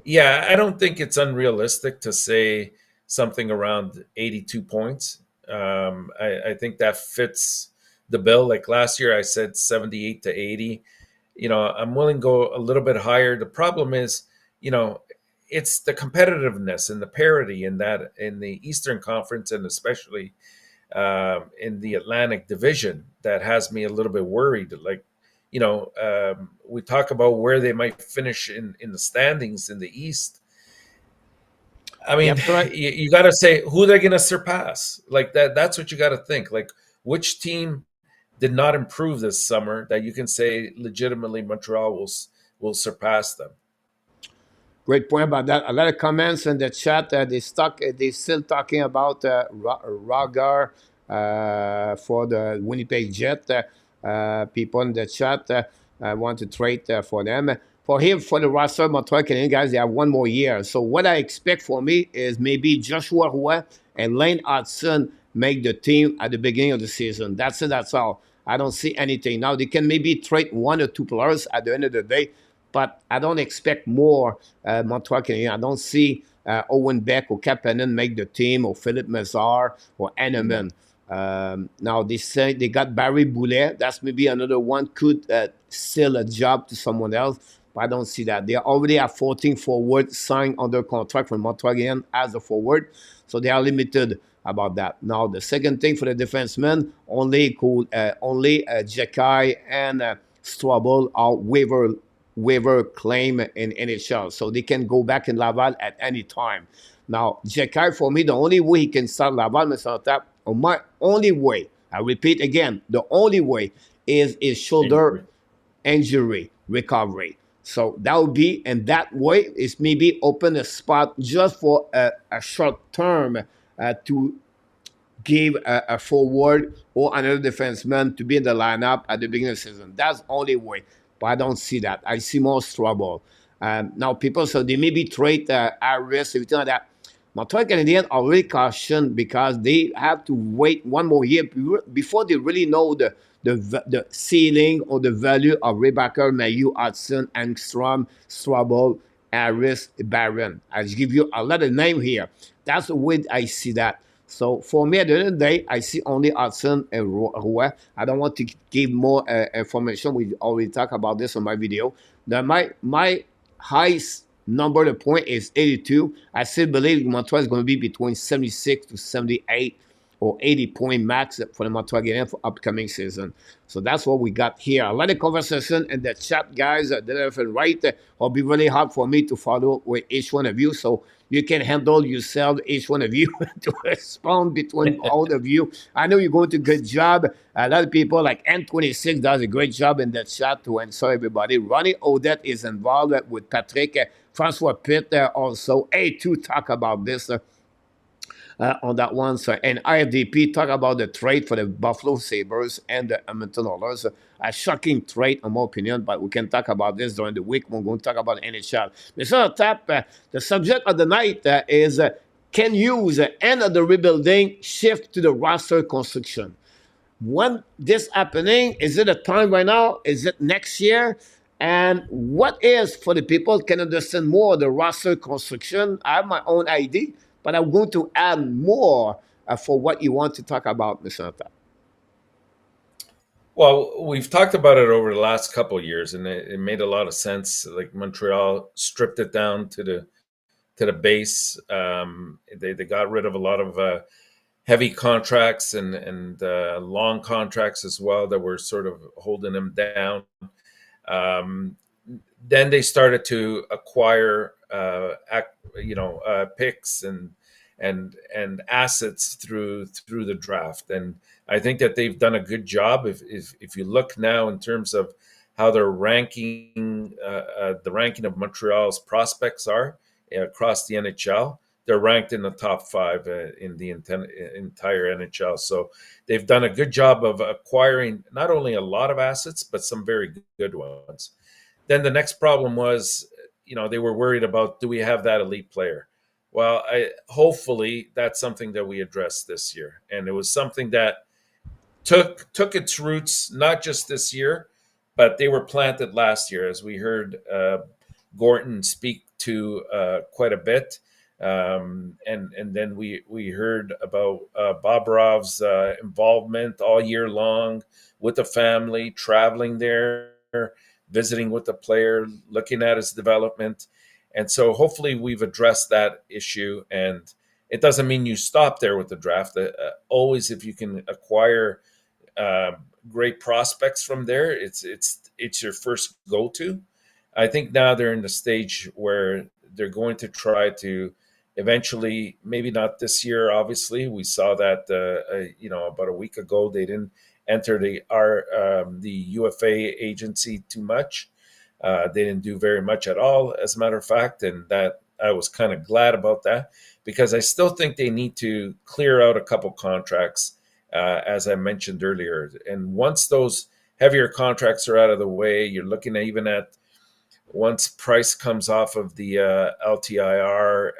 Yeah, I don't think it's unrealistic to say something around 82 points. I think that fits the bill. Like last year, I said 78 to 80. I'm willing to go a little bit higher. The problem is, it's the competitiveness and the parity in the Eastern Conference, and especially in the Atlantic Division, that has me a little bit worried. Like, we talk about where they might finish in the standings in the East. I You mean, have to try. you got to say who they're going to surpass. Like that. That's what you got to think. Like which team did not improve this summer that you can say legitimately Montreal will surpass them. Great point about that. A lot of comments in the chat. They still talking about Ragar for the Winnipeg Jet. People in the chat want to trade for them. For him, for the roster, Montreal Canadiens guys, they have one more year. So what I expect for me is maybe Joshua Roy and Lane Hudson make the team at the beginning of the season. That's it. That's all. I don't see anything. Now they can maybe trade one or two players at the end of the day, but I don't expect more Montreal Canadiens. I don't see Owen Beck or Kapanen make the team, or Philippe Mazar or No. Henneman. Now they say they got Barry Boulet. That's maybe another one could sell a job to someone else, but I don't see that. They already have 14 forward signed under contract from Montreal Canadiens as a forward, so they are limited about that. Now the second thing for the defensemen, only Jekai and Strobel are waiver claim in NHL, so they can go back in Laval at any time. Now, Jekai, for me, the only way he can start Laval, Mr. Tap, or my only way, I repeat again, the only way is his shoulder Injury. injury recovery. So that would be, and that way is maybe open a spot just for a short term to give a forward or another defenseman to be in the lineup at the beginning of the season. That's the only way. But I don't see that. I see more trouble. Now, people, so they maybe trade Harris, everything like that. Montreal Canadiens are really cautioned because they have to wait one more year before they really know the ceiling or the value of Rebecca, Mayu, Hudson, Angstrom, Strobel, Harris, Barron. I just give you a lot of names here. That's the way I see that. So for me, at the end of the day, I see only Hudson and Roy. I don't want to give more information. We already talked about this on my video. Now, my highest number, the point is 82. I still believe Montreal is going to be between 76 to 78 or 80 point max for the Montreal Canadiens for upcoming season. So that's what we got here. A lot of conversation in the chat, guys. That left and right. It'll be really hard for me to follow with each one of you. So you can handle yourself, each one of you, to respond between all of you. I know you're going to do a good job. A lot of people like N26 does a great job in the chat to answer everybody. Ronnie Odette is involved with Patrick. Francois Pitt also. A2 talk about this. On that one. So, and IFDP talk about the trade for the Buffalo Sabres and the Edmonton Oilers. A shocking trade, in my opinion, but we can talk about this during the week. We're going to talk about NHL. Mr. Tap, the subject of the night is can use end of the rebuilding shift to the roster construction. When this happening, is it a time right now? Is it next year? And what is, for the people can understand more, the roster construction? I have my own idea, but I'm going to add more for what you want to talk about, Mr. Nata. Well, we've talked about it over the last couple of years, and it made a lot of sense. Like Montreal stripped it down to the base. They got rid of a lot of heavy contracts and long contracts as well that were sort of holding them down. Um, then they started to acquire, picks and assets through the draft, and I think that they've done a good job. If you look now in terms of how they're ranking, the ranking of Montreal's prospects are across the NHL, they're ranked in the top five in the entire NHL. So they've done a good job of acquiring not only a lot of assets, but some very good ones. Then the next problem was, they were worried about, do we have that elite player? Well, hopefully that's something that we addressed this year. And it was something that took its roots, not just this year, but they were planted last year, as we heard Gorton speak to quite a bit. And then we heard about Bobrov's involvement all year long with the family, traveling there, visiting with the player, looking at his development. And so hopefully we've addressed that issue. And it doesn't mean you stop there with the draft. Always, if you can acquire great prospects from there, it's your first go-to. I think now they're in the stage where they're going to try to eventually, maybe not this year. Obviously, we saw that about a week ago they didn't enter the UFA agency too much. They didn't do very much at all, as a matter of fact, and that I was kind of glad about that because I still think they need to clear out a couple contracts, as I mentioned earlier. And once those heavier contracts are out of the way, you're looking at even at once Price comes off of the LTIR,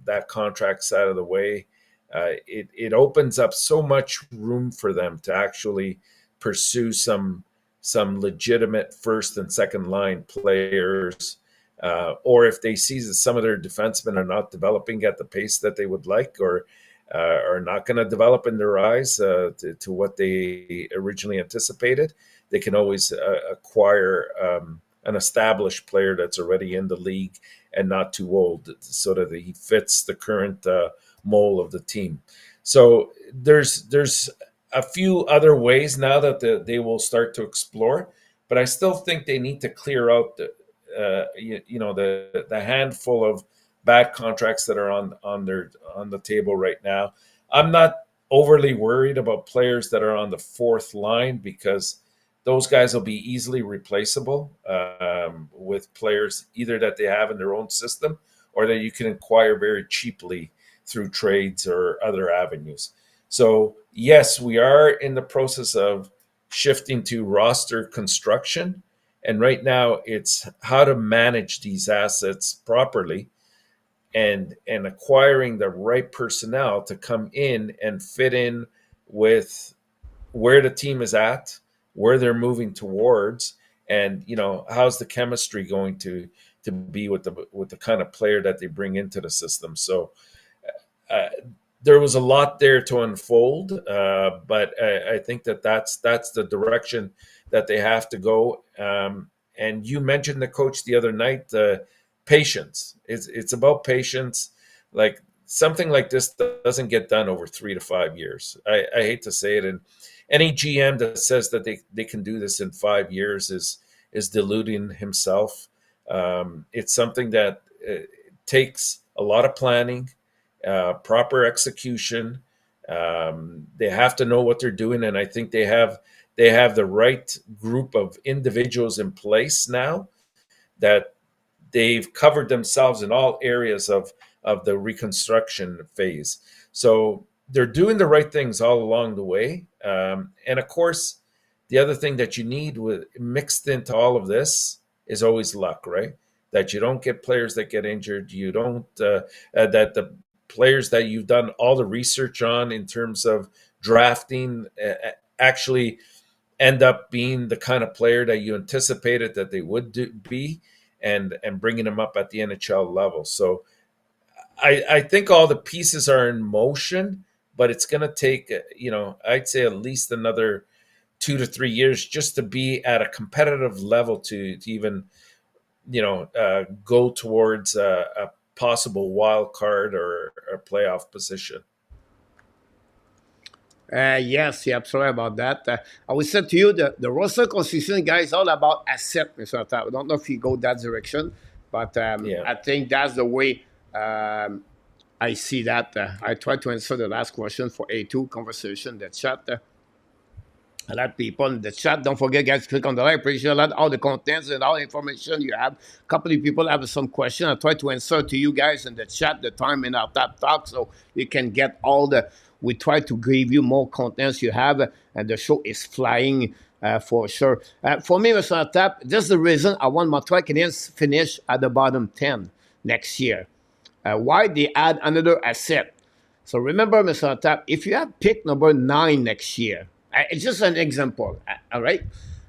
that contract's out of the way. It opens up so much room for them to actually pursue some legitimate first and second line players, or if they see that some of their defensemen are not developing at the pace that they would like, or are not going to develop in their eyes to what they originally anticipated, they can always acquire an established player that's already in the league and not too old, so that he fits the current mold of the team. So there's a few other ways now that they will start to explore, but I still think they need to clear out the handful of bad contracts that are on the table right now. I'm not overly worried about players that are on the fourth line because those guys will be easily replaceable with players either that they have in their own system or that you can acquire very cheaply through trades or other avenues. So, yes, we are in the process of shifting to roster construction. And right now, it's how to manage these assets properly and acquiring the right personnel to come in and fit in with where the team is at, where they're moving towards, and how's the chemistry going to be with the kind of player that they bring into the system. So uh, there was a lot there to unfold, but I think that's the direction that they have to go. And you mentioned the coach the other night. Patience. It's about patience. Like something like this doesn't get done over 3 to 5 years. I hate to say it, and any GM that says that they can do this in 5 years is deluding himself. It's something that takes a lot of planning, proper execution. They have to know what they're doing, and I think they have the right group of individuals in place now that they've covered themselves in all areas of the reconstruction phase. So they're doing the right things all along the way. And of course, the other thing that you need with mixed into all of this is always luck, right? That you don't get players that get injured. You don't that the players that you've done all the research on in terms of drafting actually end up being the kind of player that you anticipated that they would be, and bringing them up at the NHL level. So I think all the pieces are in motion, but it's going to take, I'd say at least another 2 to 3 years just to be at a competitive level to even, go towards a possible wild card or a playoff position. Yes, you're absolutely about that. I would say to you the roster construction guy is all about asset, Mr. Tap. I don't know if you go that direction, but Yeah. I think that's the way I see that. I tried to answer the last question for A2 conversation, the chat. A lot of people in the chat. Don't forget, guys, click on the like. Appreciate a lot all the contents and all the information you have. A couple of people have some question. I try to answer to you guys in the chat the time in our top talk, so you can get all the. We try to give you more contents you have, and the show is flying for sure. For me, Mr. Tap, this is the reason I want Montreal Canadiens finish at the bottom 10 next year. Why they add another asset? So remember, Mr. Tap, if you have pick number 9 next year, it's just an example, all right?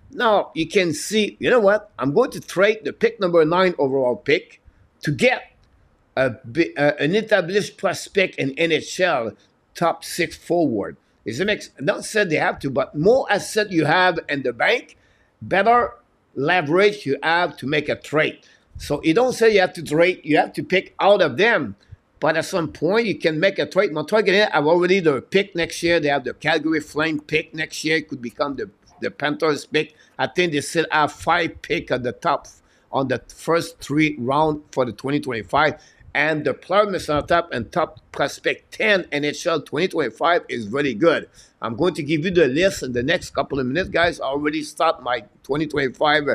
Now you can see, you know what? I'm going to trade the pick number 9 overall pick to get an established prospect in NHL top 6 forward. Is it makes not said they have to, but more asset you have in the bank, better leverage you have to make a trade. So you don't say you have to trade, you have to pick out of them. But at some point, you can make a trade. Montreal Canadiens have already the pick next year. They have the Calgary Flame pick next year. It could become the Panthers pick. I think they still have 5 pick at the top on the first 3 round for the 2025. And the player Mr. Top and top prospect 10 NHL 2025 is very good. I'm going to give you the list in the next couple of minutes, guys. I already start my 2025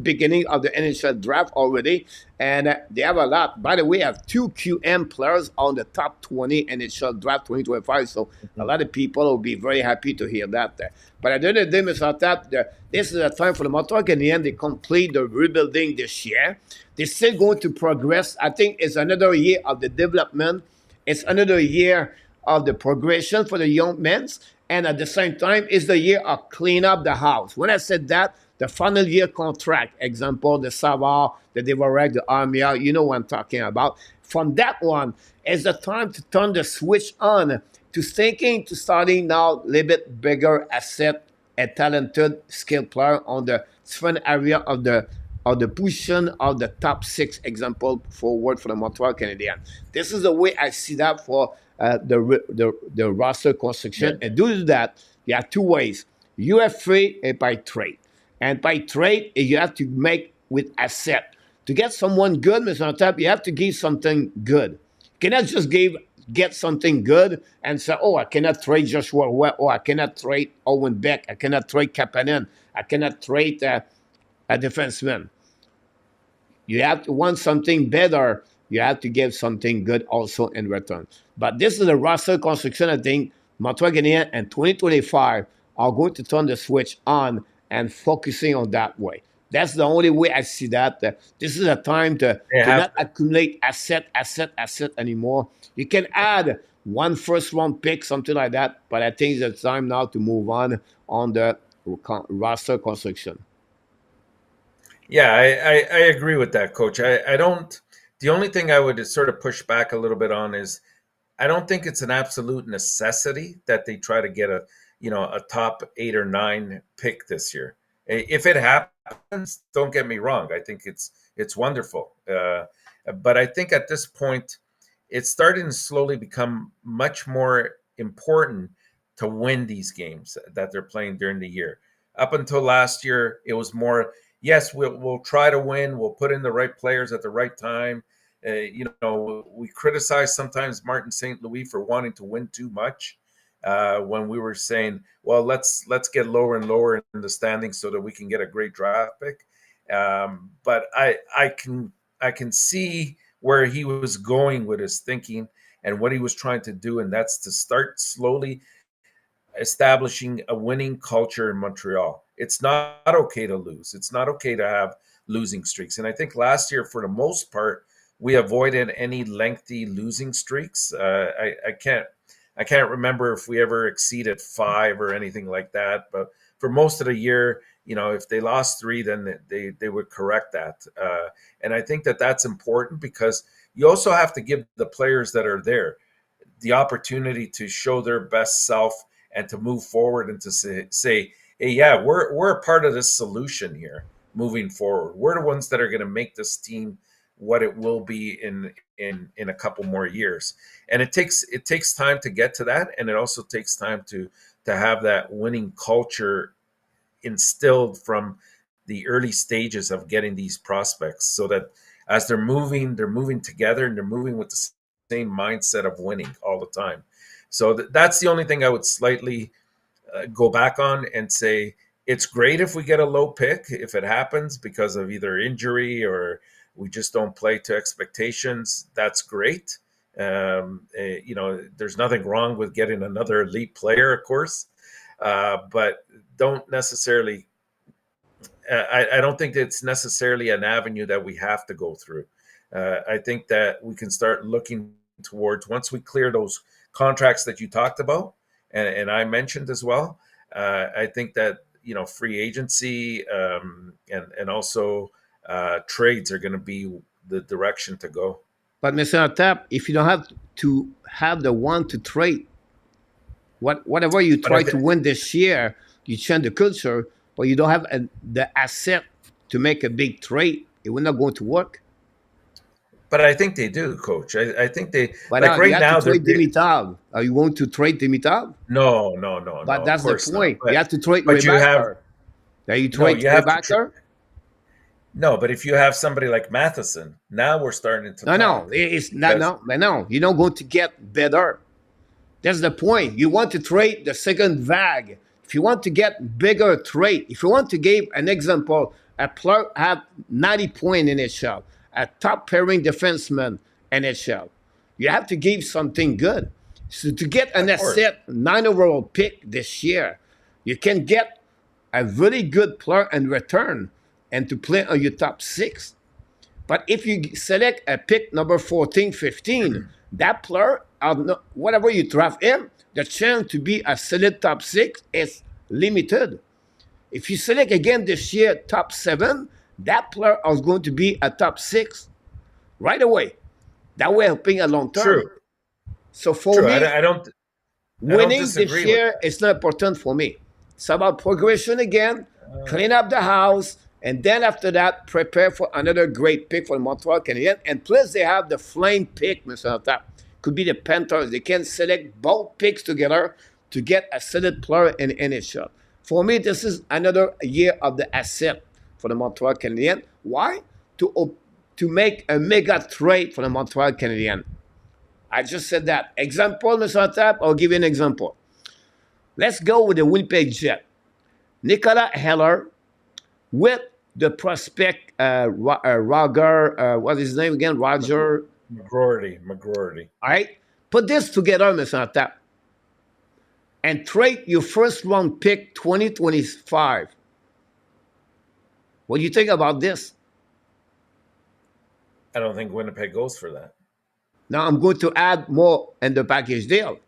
beginning of the NHL draft already, and they have a lot. By the way, I have two QM players on the top 20 NHL draft 2025, so a lot of people will be very happy to hear that. But at the end of the day, Mr. Tap, this is a time for the Montreal Canadiens. They complete the rebuilding this year. They're still going to progress. I think it's another year of the development. It's another year of the progression for the young men. And at the same time, it's the year of clean up the house. When I said that, the final year contract, example, the Savard, the Devorek, the Armia, you know what I'm talking about. From that one, it's the time to turn the switch on to thinking to starting now a little bit bigger asset, a talented, skilled player on the different area of the position of the top six, example, forward for the Montreal Canadiens. This is the way I see that for the roster construction. Yeah. And due to that, you have two ways. You have free and by trade. And by trade, you have to make with asset. To get someone good, Mr. Top, you have to give something good. You cannot just get something good and say, oh, I cannot trade Joshua Webb, or I cannot trade Owen Beck, I cannot trade Kapanen, I cannot trade a defenseman. You have to want something better. You have to give something good also in return. But this is a roster construction. I think Montreal Canadiens and 2025 are going to turn the switch on and focusing on that way. That's the only way I see that. This is a time to not accumulate asset anymore. You can add one first round pick, something like that. But I think it's time now to move on the roster construction. Yeah, I agree with that, Coach. I don't. The only thing I would sort of push back a little bit on is I don't think it's an absolute necessity that they try to get a top 8 or 9 pick this year. If it happens, don't get me wrong. I think it's wonderful. But I think at this point, it's starting to slowly become much more important to win these games that they're playing during the year. Up until last year, it was more, yes, we'll try to win. We'll put in the right players at the right time. We criticize sometimes Martin St. Louis for wanting to win too much when we were saying, well, let's get lower and lower in the standings so that we can get a great draft pick. But I can see where he was going with his thinking and what he was trying to do, and that's to start slowly establishing a winning culture in Montreal. It's not okay to lose. It's not okay to have losing streaks. And I think last year, for the most part, we avoided any lengthy losing streaks. I can't remember if we ever exceeded 5 or anything like that. But for most of the year, if they lost 3, then they would correct that. And I think that that's important because you also have to give the players that are there the opportunity to show their best self and to move forward and to say, hey, yeah, we're a part of this solution here moving forward. We're the ones that are going to make this team what it will be in a couple more years. And it takes time to get to that, and it also takes time to have that winning culture instilled from the early stages of getting these prospects, so that as they're moving together and they're moving with the same mindset of winning all the time. So that's the only thing I would slightly go back on and say, it's great if we get a low pick, if it happens because of either injury or we just don't play to expectations. That's great. There's nothing wrong with getting another elite player, of course, but don't necessarily. I don't think it's necessarily an avenue that we have to go through. I think that we can start looking towards, once we clear those contracts that you talked about and I mentioned as well. I think that free agency and also trades are going to be the direction to go. But Mr. Tap, if you don't have to have the one to trade, whatever you try to win this year, you change the culture, but you don't have the asset to make a big trade, it will not going to work. But I think they do, Coach. I think they. But like right now, trade Dimitar. Are you going to trade Dimitar? No. But that's the point. But you have to trade Rebacker. Are you trade Rebacker? No, but if you have somebody like Matheson, now we're starting to No, talk. it's not. Because No, but no, you're not going to get better. That's the point. You want to trade the second vague. If you want to get bigger trade, if you want to give an example, a player have 90 point in NHL, a top pairing defenseman NHL, you have to give something good. So to get an of course, asset, 9 overall pick this year, you can get a really good player in return and to play on your top six. But if you select a pick number 14, 15, that player, whatever you draft him, the chance to be a solid top six is limited. If you select again this year top seven, that player is going to be a top six right away. That will helping a long term. true, So for true. me, I don't winning this disagree with year that. is not important for me. It's about progression again, clean up the house, and then after that, prepare for another great pick for the Montreal Canadiens. And plus, they have the flame pick, Mr. Enortap. Could be the Panthers. They can select both picks together to get a solid player in NHL. For me, this is another year of the asset for the Montreal Canadiens. Why? To make a mega trade for the Montreal Canadiens. I just said that. Example, Mr. Enortap, I'll give you an example. Let's go with the Winnipeg Jet. Nicolas Heller with the prospect Roger, what's his name again? Roger. McGroarty. All right. Put this together, Mr. Enortap, and trade your first round pick 2025. What do you think about this? I don't think Winnipeg goes for that. Now I'm going to add more in the package deal.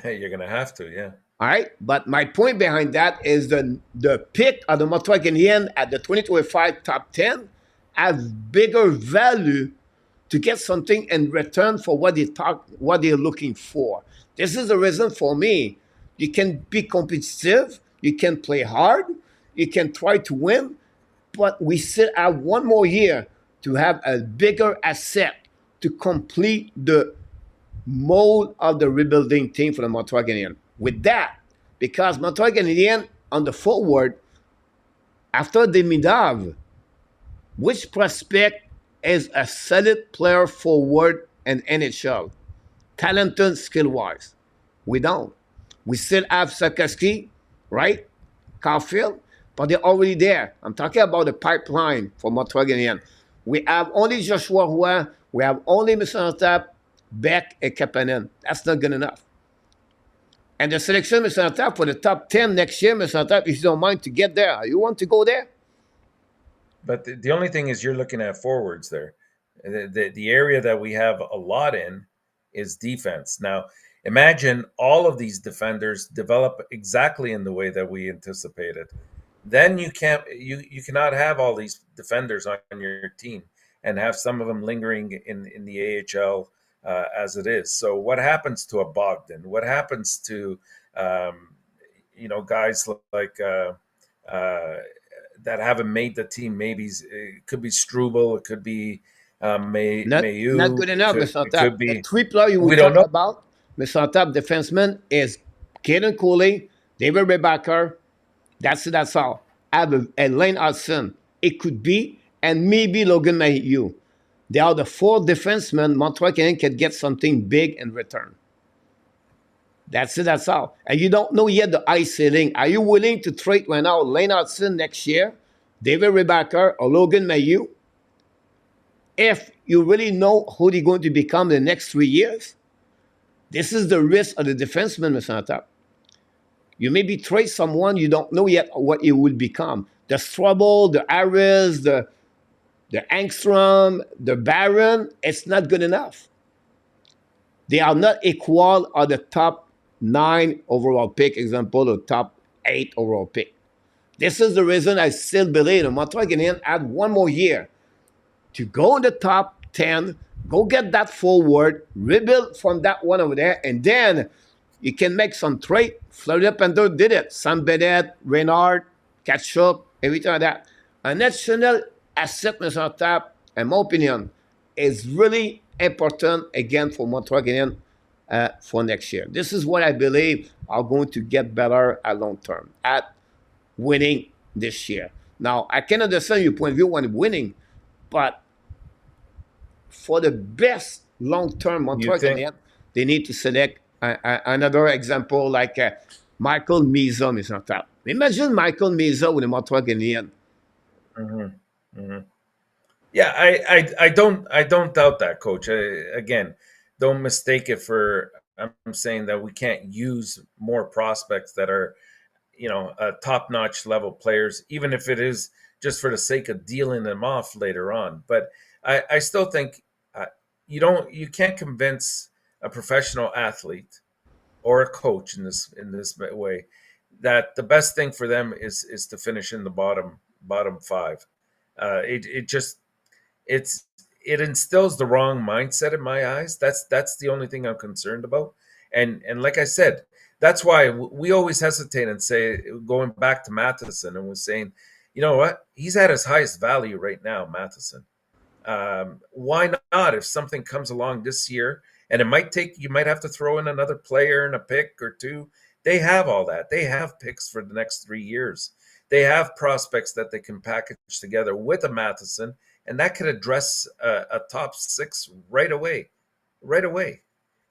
You're going to have to, yeah. All right. But my point behind that is the pick of the Montreal Canadiens at the 2025 top 10 has bigger value to get something in return for what they're looking for. This is the reason for me. You can be competitive, you can play hard, you can try to win, but we still have one more year to have a bigger asset to complete the mold of the rebuilding team for the Montreal Canadiens. With that, because Montreal Canadiens on the forward, after Demidov, which prospect is a solid player forward in NHL? Talented, skill-wise. We don't. We still have Sikorsky, right? Caulfield, but they're already there. I'm talking about the pipeline for Montreal Canadiens. We have only Joshua Roy, we have only Mr. Enortap, Beck, and Kapanen. That's not good enough. And the selection, Mr. Enortap, for the top 10 next year, Mr. Enortap, if you don't mind to get there, you want to go there? But the only thing is you're looking at forwards there. The area that we have a lot in is defense. Now, imagine all of these defenders develop exactly in the way that we anticipated. Then you cannot have all these defenders on your team and have some of them lingering in the AHL as it is. So what happens to a Bogdan? What happens to guys like that haven't made the team? Maybe it could be Struble, it could be Mayu. Not good enough, Mr. It could Enortap. be. The three players you We will don't talk know. about, Mr. Enortap, defenseman, is Caden Cooley, David Rebacker. That's all. Have a Lane Hudson. It could be, and maybe Logan Mayu. They are the four defensemen Montreal Canadiens can get something big in return. That's all. And you don't know yet the ice ceiling. Are you willing to trade right now Lane Hudson next year, David Rebacker, or Logan Mayu? If you really know who they're going to become the next 3 years, this is the risk of the defenseman, Mr. Enortap. You maybe trade someone you don't know yet what it will become. The Strubble, the Harris, the Angstrom, the Baron, it's not good enough. They are not equal of the top 9 overall pick, example, or top 8 overall pick. This is the reason I still believe the Montreal Canadiens had one more year to go in the top 10, go get that forward, rebuild from that one over there, and then you can make some trade. Florida Panthers did it. Sam Bennett, Reynard, Ketchup, everything like that. A national asset, Mr. Enortap, in my opinion, is really important again for Montreal Canadiens for next year. This is what I believe are going to get better at long term at winning this year. Now, I can understand your point of view when winning, but for the best long-term You Montreal think? Canadiens, they need to select another example like Michael Meza is not top. Imagine Michael Meza with the Montreal Canadiens. Mhm, mhm. Yeah, I don't doubt that, Coach. Again, don't mistake it for I'm saying that we can't use more prospects that are top notch level players, even if it is just for the sake of dealing them off later on. But I still think you can't convince a professional athlete or a coach in this way that the best thing for them is to finish in the bottom five. It just it's it instills the wrong mindset in my eyes. That's the only thing I'm concerned about. And like I said, that's why we always hesitate and say, going back to Matheson, and we're saying, you know what, he's at his highest value right now, Matheson. Why not? If something comes along this year, and you might have to throw in another player and a pick or two. They have all that. They have picks for the next 3 years. They have prospects that they can package together with a Matheson, and that could address a top six right away.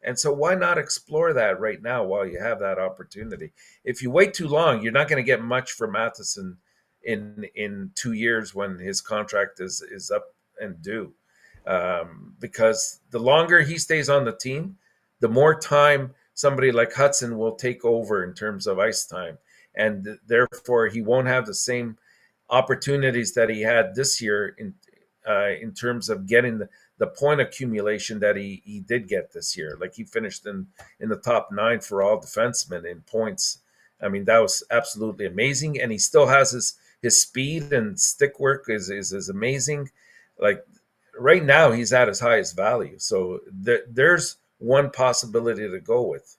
And so, why not explore that right now while you have that opportunity? If you wait too long, you're not going to get much for Matheson in 2 years when his contract is up and due. Because the longer he stays on the team, the more time somebody like Hudson will take over in terms of ice time, and therefore he won't have the same opportunities that he had this year in terms of getting the point accumulation that he did get this year. Like, he finished in the top 9 for all defensemen in points. I mean, that was absolutely amazing, and he still has his speed and stick work is amazing. Like, right now, he's at his highest value. So there's one possibility to go with.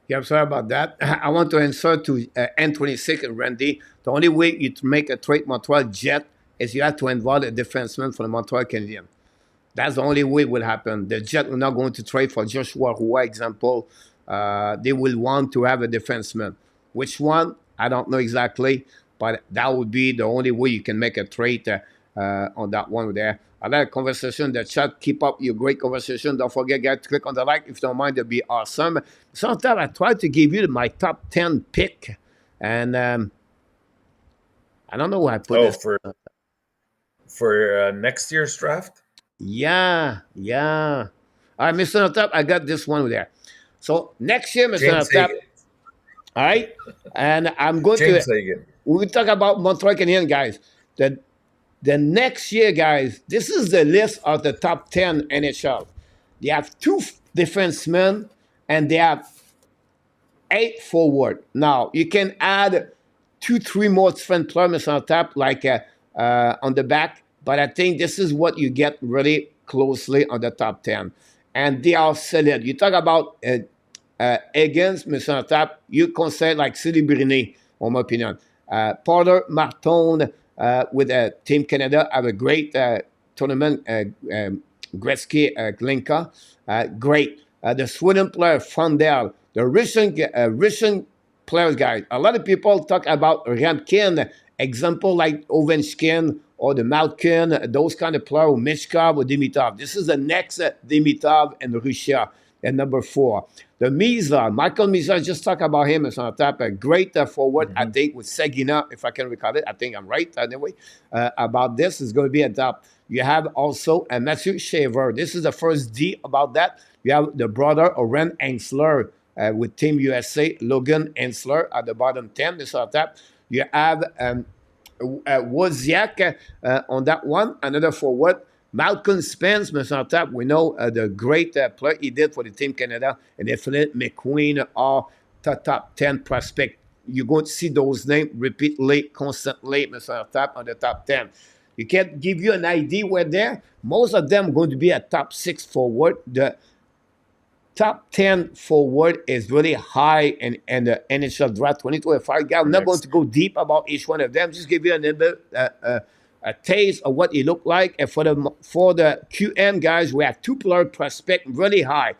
Yeah, I'm sorry about that. I want to answer to N26 and Randy. The only way you to make a trade Montreal Jet is you have to involve a defenseman for the Montreal Canadiens. That's the only way it will happen. The Jet will not going to trade for Joshua Roy, example. They will want to have a defenseman. Which one? I don't know exactly, but that would be the only way you can make a trade on that one there. I like a conversation. The chat, keep up your great conversation. Don't forget, guys, to click on the like. If you don't mind, it'd be awesome. Sometimes I try to give you my top 10 pick, and I don't know where I put Oh, this. for next year's draft? Yeah, yeah. All right, Mr. Enortap, I got this one there. So next year, Mr. James Enortap, Hagan. all right, and I'm going to, James Hagan. we talk about Montreal Canadiens, guys. The next year, guys, this is the list of the top 10 NHL. They have 2 defensemen and they have 8 forward. Now, you can add 2, 3 more different players on top, like on the back, but I think this is what you get really closely on the top 10. And they are solid. You talk about against Mr. Top, you consider like Silly Briné, in my opinion. Porter Martin with Team Canada have a great tournament. Gretzky, Glinka, great. The Sweden player, Fondel, the Russian players, guys. A lot of people talk about Ramkin, example like Ovechkin or the Malkin, those kind of players, Mishkov or Dimitrov. This is the next Dimitrov and Russia at number 4. The Meza, Michael Meza, just talk about him as on top. A great forward, I think, with Sagina, if I can recall it. I think I'm right, anyway, about this. Is going to be at top. You have also Matthew Shaver. This is the first D about that. You have the brother of Ren Ensler with Team USA, Logan Ensler at the bottom 10. This on top. You have Wozniak on that one, another forward. Malcolm Spence, Mr. Top, we know the great play he did for the Team Canada, and definitely McQueen are the top 10 prospect. You're going to see those names repeatedly, constantly, Mr. Top, on the top 10. You can give you an idea where there. Most of them are going to be a top 6 forward. The top 10 forward is really high in the NHL Draft 2025. Guys, I'm not going to go deep about each one of them. Just give you a little bit a taste of what it looked like. And for the QM guys, we have 2 player prospect really high.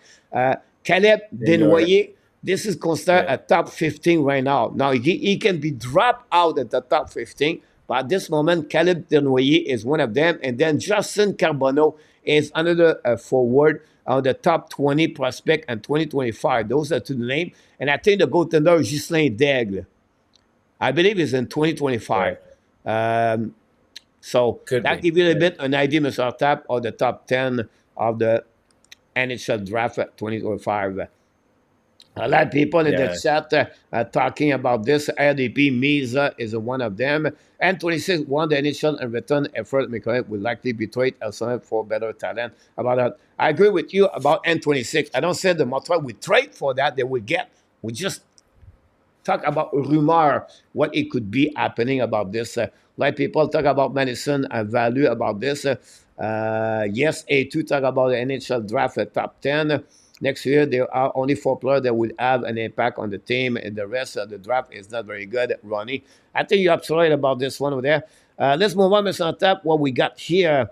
Caleb Desnoyers, This is considered Yeah. a top 15 right now. Now, he can be dropped out at the top 15, but at this moment, Caleb Denoyer is one of them. And then Justin Carbonneau is another forward on the top 20 prospect and 2025. Those are two names. And I think the goaltender is Ghislain Daigle. I believe is in 2025. Right. Um, so Could that be. gives you a little Yeah. bit an idea, Mr. Tap, of the top 10 of the NHL Draft 2025. A lot of people in the Yeah. chat talking about this. RDP Misa is one of them. And 26 won the initial and return effort. Mikhail will likely be traded elsewhere for better talent. About that, I agree with you about N26. I don't say the Montreal will trade for that. They will get. We just talk about rumor, what it could be happening about this. Like people talk about medicine and value about this. Yes, A2 talk about the NHL draft at top 10. Next year, there are only 4 players that will have an impact on the team, and the rest of the draft is not very good. Ronnie, I think you're absolutely right about this one over there. Let's move on, Mr. Tap. What we got here.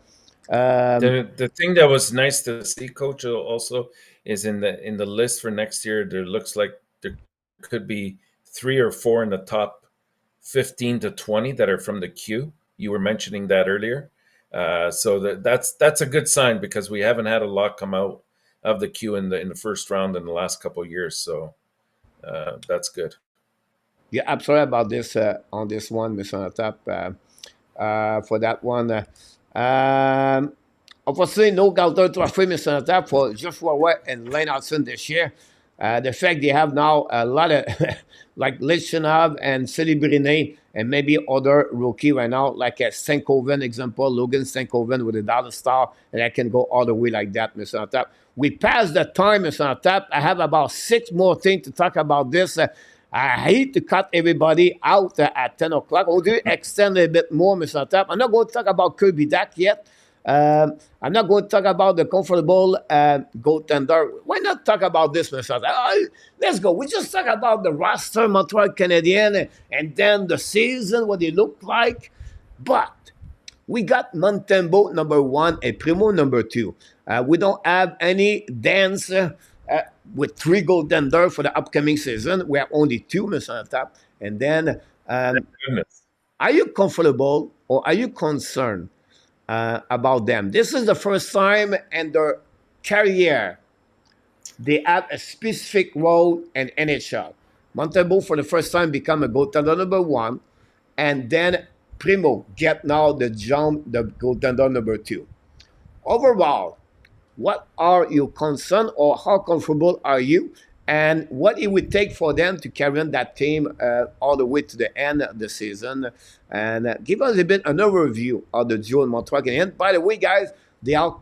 The thing that was nice to see, Coach, also is in the list for next year. There looks like there could be 3 or 4 in the top 15 to 20 that are from the queue. You were mentioning that earlier, so that's a good sign because we haven't had a lot come out of the queue in the first round in the last couple of years. So that's good. You're absolutely right about this on this one, Mr. Tap. For that one. Unfortunately, no Calder Trophy, Mr. Tap, for Joshua White and Lane Hudson this year. The fact they have now a lot of, like Lichenab and Celebrine and maybe other rookie right now, like a Stankoven example, Logan Stankoven with a dollar star, and I can go all the way like that, Mr. Tap. We passed the time, Mr. Tap. I have about 6 more things to talk about this. I hate to cut everybody out at 10 o'clock. We'll do extend a little bit more, Mr. Tap. I'm not going to talk about Kirby Dak yet. I'm not going to talk about the comfortable goaltender. Why not talk about this, Mr. Tap? Let's go. We just talk about the roster, Montreal Canadiens, and then the season, what they look like. But we got Montembeault number 1 and Primo number 2. We don't have any dance with 3 goaltenders for the upcoming season. We have only 2, Mr. Tap. And then, Goodness. are you comfortable or are you concerned about them? This is the first time in their career they have a specific role in NHL. Montembeault for the first time become a goaltender number 1, and then Primo get now the jump, the goaltender number 2. Overall, what are you concerned or how comfortable are you? And what it would take for them to carry on that team all the way to the end of the season. And give us a bit an overview of the duo in Montreal Canadiens. By the way, guys, they are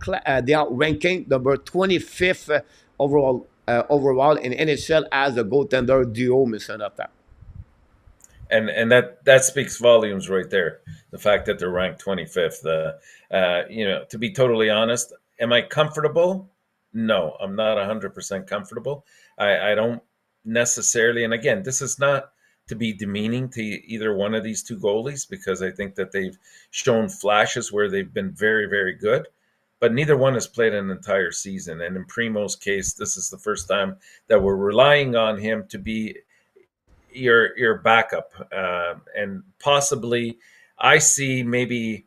ranking number 25th overall in NHL as a goaltender duo, Mr. Enortap. And that speaks volumes right there. The fact that they're ranked 25th. To be totally honest, am I comfortable? No, I'm not 100% comfortable. I don't necessarily, and again, this is not to be demeaning to either one of these two goalies because I think that they've shown flashes where they've been very, very good, but neither one has played an entire season. And in Primo's case, this is the first time that we're relying on him to be your backup, and possibly I see maybe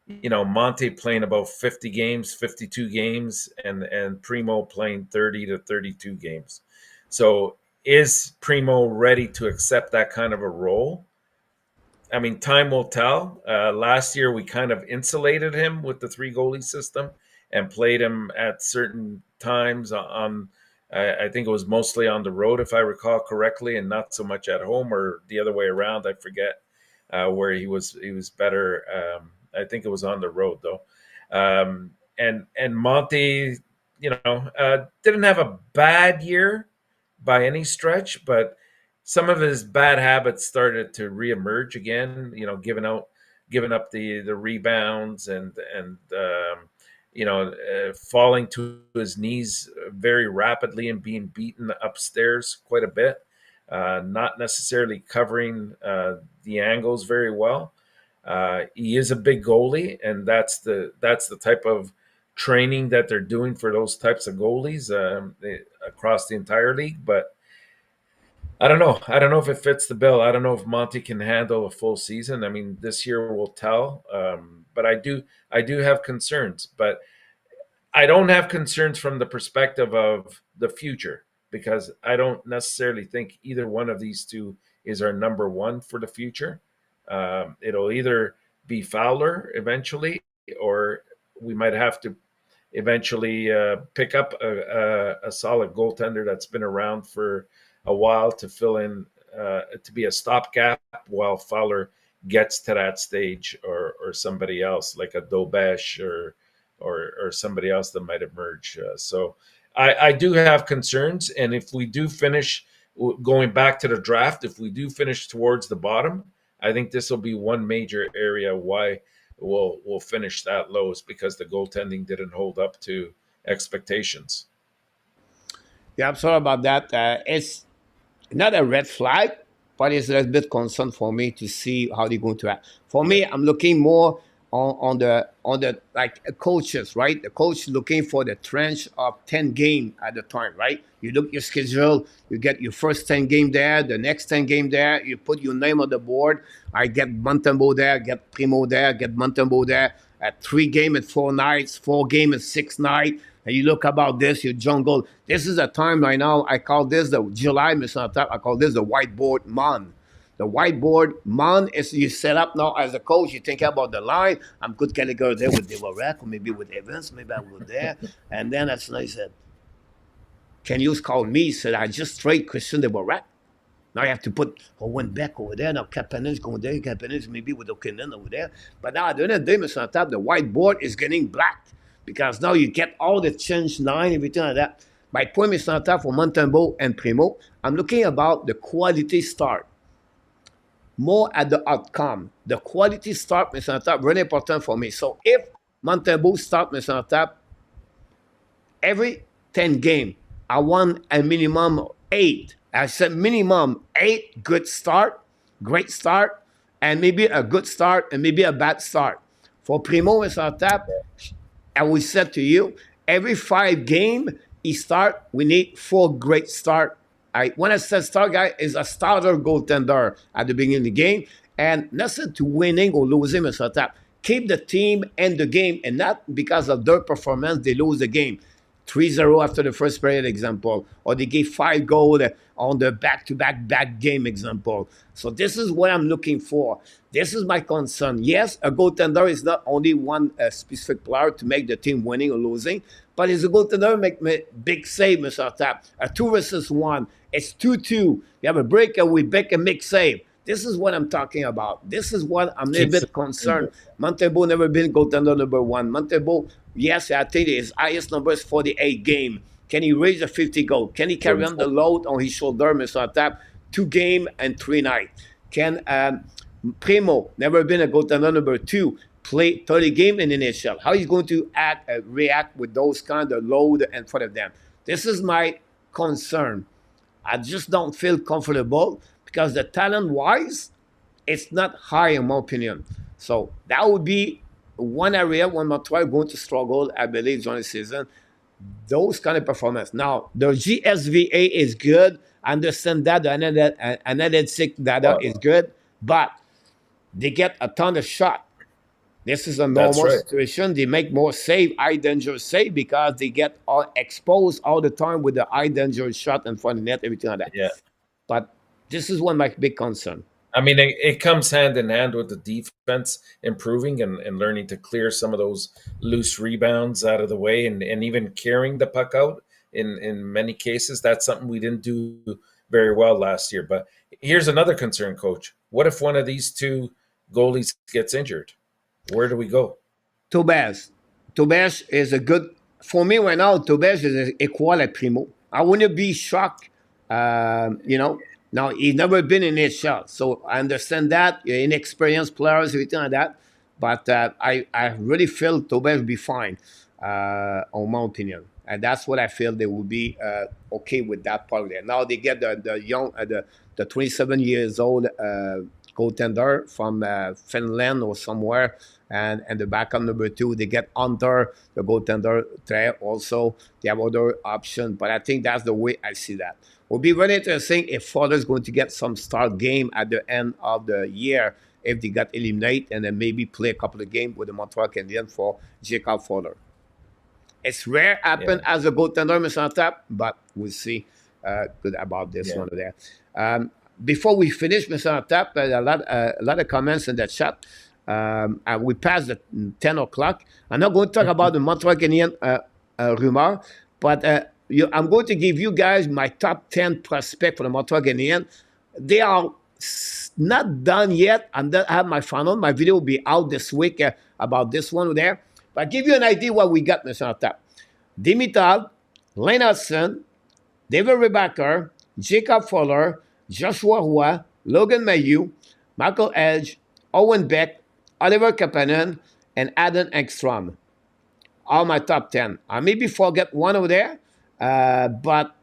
Monte playing about 50 games, 52 games, and Primo playing 30 to 32 games. So is Primo ready to accept that kind of a role? I mean, time will tell. Last year, we kind of insulated him with the 3 goalie system and played him at certain times on. I think it was mostly on the road, if I recall correctly, and not so much at home, or the other way around. I forget where he was better. I think it was on the road though. And Monty, didn't have a bad year by any stretch, but some of his bad habits started to reemerge again. Giving up the rebounds and falling to his knees very rapidly and being beaten upstairs quite a bit. Not necessarily covering the angles very well. He is a big goalie, and that's the type of training that they're doing for those types of goalies across the entire league. But I don't know. I don't know if it fits the bill. I don't know if Monty can handle a full season. I mean, this year will tell. But I do have concerns. But I don't have concerns from the perspective of the future because I don't necessarily think either one of these two is our number one for the future. It'll either be Fowler eventually, or we might have to eventually pick up a solid goaltender that's been around for a while to fill in, to be a stopgap while Fowler gets to that stage, or somebody else like a Dobesh or somebody else that might emerge. So I do have concerns, and if we do finish going back to the draft, if we do finish towards the bottom, I think this will be one major area why we'll finish that low is because the goaltending didn't hold up to expectations. Yeah, I'm sorry about that. It's not a red flag, but it's a little bit concern for me to see how they're going to act. For Yeah, me, I'm looking more on the like coaches, right? The coach looking for the trench of 10 game at the time, right? You look your schedule, you get your first 10 game there, the next 10 game there, you put your name on the board. I get Montembeau there, get Primo there, get Montembeau there. At 3 game at 4 nights, 4 game at 6 night. And you look about this, your jungle. This is a time right now. I call this the July, Mr. Enortap. I call this the whiteboard month. The whiteboard month is you set up now as a coach. You think about the line. I'm good. Can I go there with Devorek or maybe with Evans? Maybe I will go there. And then that's when I said, can you call me? He said, I just trade Christian Devorek. Now you have to put Owen Beck over there. Now Kapanen's going there. Kapanen's maybe with Okinen over there. But now at the end of the day, Mr. Top, the whiteboard is getting black because now you get all the change line, everything like that. My point, Mr. Top, for Montembeau and Primo, I'm looking about the quality start more at the outcome. The quality start, Mr. Top, really important for me. So if Montembeau start, Mr. Top, every 10 game, I want a minimum 8. I said minimum 8 good start, great start, and maybe a good start and maybe a bad start. For Primo and Enortap, I will say to you, every 5 game he start, we need 4 great start. When I said start guy is a starter goaltender at the beginning of the game, and nothing to winning or losing, Mr. Tap. Keep the team in the game, and not because of their performance they lose the game. 3-0 after the first period example, or they gave 5 goals on the back game example. So this is what I'm looking for. This is my concern. Yes, a goaltender is not only one specific player to make the team winning or losing, but it's a goaltender make big save, Mr. Tap. A 2 versus 1. It's 2-2. You have a breakaway, make a big save. This is what I'm talking about. This is what I'm a little keeps bit concerned. Montembeau never been goaltender number 1. Montembeau, yes, I think his highest number is 48 game. Can he raise a 50 goal? Can he carry on the load on his shoulder, Mr. Tap? 2 game and 3 night. Can Primo, never been a goaltender number 2, play 30 game in the NHL? How he's going to react with those kind of load in front of them? This is my concern. I just don't feel comfortable because the talent-wise, it's not high in my opinion. So that would be one area when Montreal going to struggle, I believe, during the season. Those kind of performance. Now, the GSVA is good. I understand that the analytic data is good, but they get a ton of shot. This is a that's normal right. situation. They make more save, high danger save because they get all exposed all the time with the high danger shot in front of the net, everything like that. Yeah. But this is one of my big concern. I mean, it comes hand in hand with the defense improving and learning to clear some of those loose rebounds out of the way and even carrying the puck out in many cases. That's something we didn't do very well last year. But here's another concern, coach. What if one of these two goalies gets injured? Where do we go? Tobes. Tobes is a good for me right now. Tobes is equal at Primo. I wouldn't be shocked. Now he's never been in NHL, so I understand that you're inexperienced players, everything like that. But I really feel Tobes will be fine, on my opinion, and that's what I feel they will be okay with that part there. Now they get the young the 27 years old goaltender from Finland or somewhere. And the backup number 2, they get under the goaltender there also. They have other options, but I think that's the way I see that. Will be very interesting if Fowler's going to get some start game at the end of the year if they got eliminated and then maybe play a couple of games with the Montreal Canadiens for Jacob Fowler. It's rare happen as a goaltender, Mr. Tap, but we'll see good about this one there. Before we finish, Mr. Tap, a lot of comments in the chat. We passed the 10 o'clock. I'm not going to talk about the Montreal Canadiens rumor, but I'm going to give you guys my top 10 prospects for the Montreal Canadiens. They are not done yet. I have my final. My video will be out this week about this one there. But I'll give you an idea what we got, Mr. Tap. Dimital, Lane Hudson, David Rebacker, Jacob Fowler, Joshua Roy, Logan Mailloux, Michael Edge, Owen Beck, Oliver Kapanen, and Adam Ekstrom. All my top 10. I maybe forget one over there, but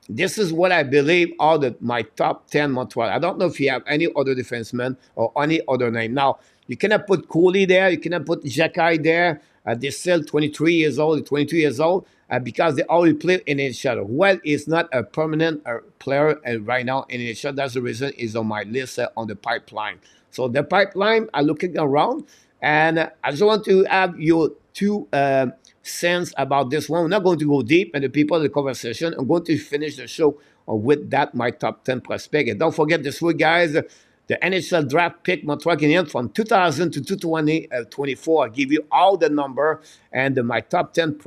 this is what I believe are my top 10 Montreal. I don't know if you have any other defensemen or any other name. Now, you cannot put Cooley there. You cannot put Jacky there. They're still 23 years old, 22 years old, because they already play in NHL. Well, he's not a permanent player right now in NHL. That's the reason he's on my list on the pipeline. So the pipeline, I'm looking around, and I just want to have your two cents about this one. We're not going to go deep into people in the conversation. I'm going to finish the show with that, my top 10 prospect. And don't forget this week, guys, the NHL Draft pick Montreal Canadiens from 2000 to 2024. I'll give you all the number and my top 10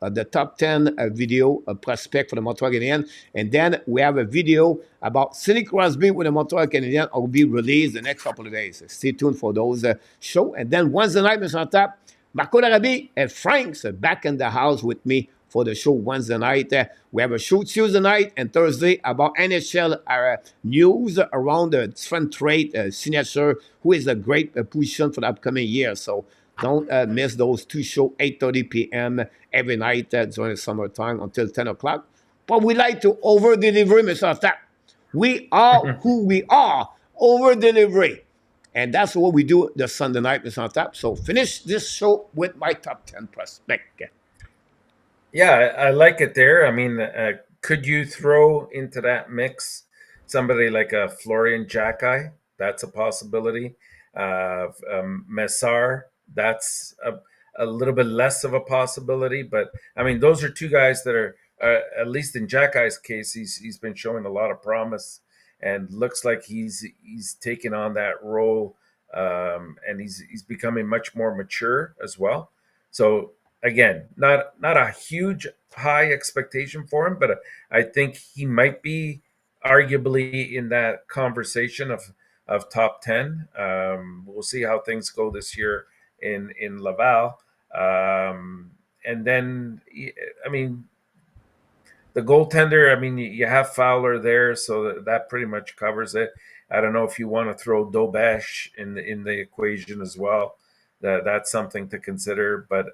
the top 10 video prospect for the Montreal Canadiens. And then we have a video about Sidney Crosby with the Montreal Canadiens. Will be released the next couple of days. Stay tuned for those show. And then Wednesday night, Mr. Tap, Marco Larrabee and Frank's back in the house with me for the show Wednesday night. We have a show Tuesday night and Thursday about NHL news around the different trade signature, who is a great position for the upcoming year. So don't miss those two shows, 8:30 p.m. every night during the summertime until 10 o'clock. But we like to over-deliver, Mr. Tap. We are who we are, over-delivery. And that's what we do the Sunday night, Mr. Tap. So finish this show with my top 10 prospect. Yeah, I like it there. I mean, could you throw into that mix somebody like a Florian Jacky? That's a possibility. Messar, that's a little bit less of a possibility. But I mean, those are two guys that are, at least in Jacky's case, he's been showing a lot of promise and looks like he's taken on that role, and he's becoming much more mature as well. So again, not a huge high expectation for him, but I think he might be arguably in that conversation of top 10. We'll see how things go this year in Laval. And then, I mean, the goaltender, I mean, you have Fowler there, so that pretty much covers it. I don't know if you want to throw Dobesh in the equation as well. That's something to consider, but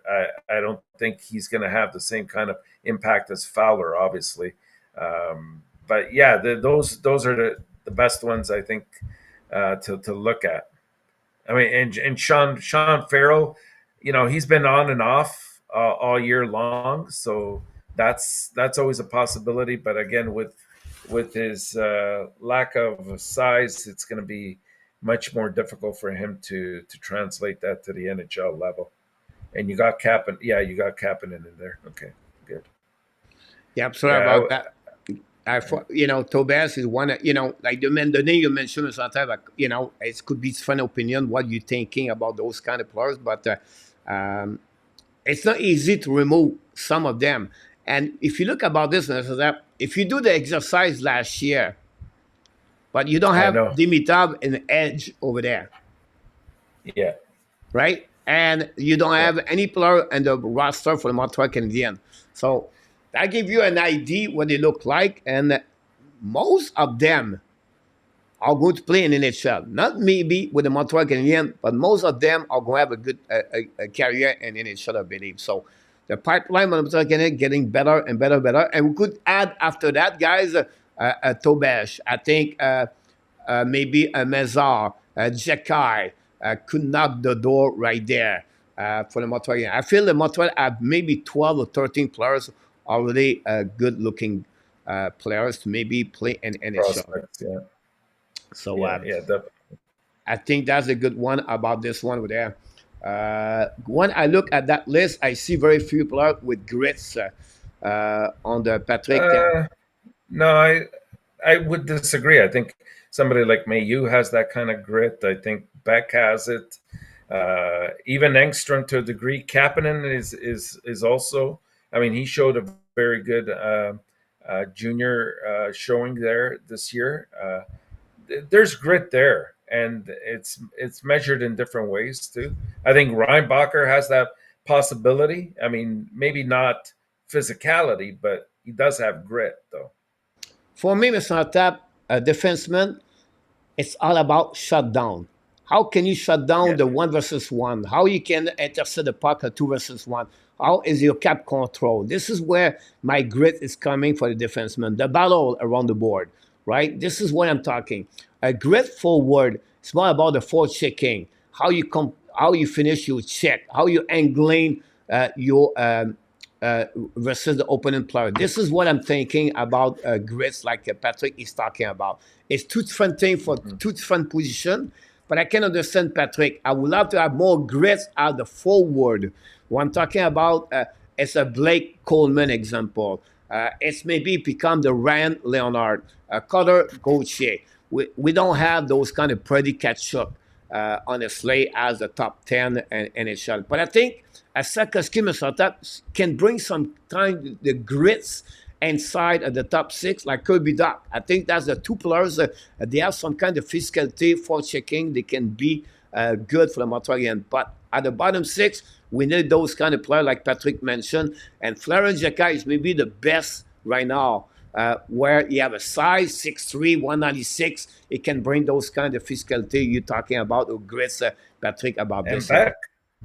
I don't think he's going to have the same kind of impact as Fowler, obviously. But yeah, those are the best ones, I think, to look at. I mean, and Sean Farrell, he's been on and off all year long, so that's always a possibility. But again, with his lack of size, it's going to be much more difficult for him to translate that to the NHL level. And you got Kapanen. Yeah, you got Kapanen in there. Okay, good. Yeah, sorry about that. Tobias is one, like the name you mentioned, sometimes, like, it could be fun opinion, what you're thinking about those kind of players, but it's not easy to remove some of them. And if you look about this, if you do the exercise last year, but you don't have Dimitrov and Edge over there. Yeah. Right? And you don't have any player in the roster for the Montreal Canadiens. So that gives you an idea what they look like. And most of them are going to play in NHL. Not maybe with the Montreal Canadiens, but most of them are going to have a good a career in NHL, I believe. So the pipeline of the Montreal Canadiens getting better and better and better. And we could add after that, guys, Tobesh. I think maybe a Mazar, a Jekai could knock the door right there for the Montreal. I feel the Montreal have maybe 12 or 13 players already good-looking players to maybe play in NHL. Prospects, yeah. So Yeah, definitely. I think that's a good one about this one over there. When I look at that list, I see very few players with grits on the Patrick. No, I would disagree. I think somebody like Mayu has that kind of grit. I think Beck has it. Even Engstrom to a degree. Kapanen is also. I mean, he showed a very good junior showing there this year. There's grit there, and it's measured in different ways too. I think Reinbacher has that possibility. I mean, maybe not physicality, but he does have grit though. For me, Mr. Tap, a defenseman, it's all about shutdown. How can you shut down Yeah. the 1 versus 1? How you can intercept the puck at 2 versus 1? How is your cap control? This is where my grit is coming for the defenseman. The battle around the board, right? This is what I'm talking. A grit forward. It's more about the forward checking. How you finish your check. How you angling your versus the opponent player. This is what I'm thinking about grits like Patrick is talking about. It's two different things for two different positions, but I can understand Patrick. I would love to have more grits at the forward. What I'm talking about, it's a Blake Coleman example. It's maybe become the Ryan Leonard, Cutter Gauthier. We don't have those kind of pretty catch-up, honestly, as the top 10 in NHL. But I think a Sarkowski Minnesota can bring some time the grits inside of the top 6, like Kirby Doc. I think that's the two players. They have some kind of physicality for checking. They can be good for the Montreal. But at the bottom 6, we need those kind of players like Patrick mentioned. And Florent Jacquet is maybe the best right now, where you have a size 6'3", 196. It can bring those kind of physicality you're talking about, or grits, Patrick, about And this. Beck,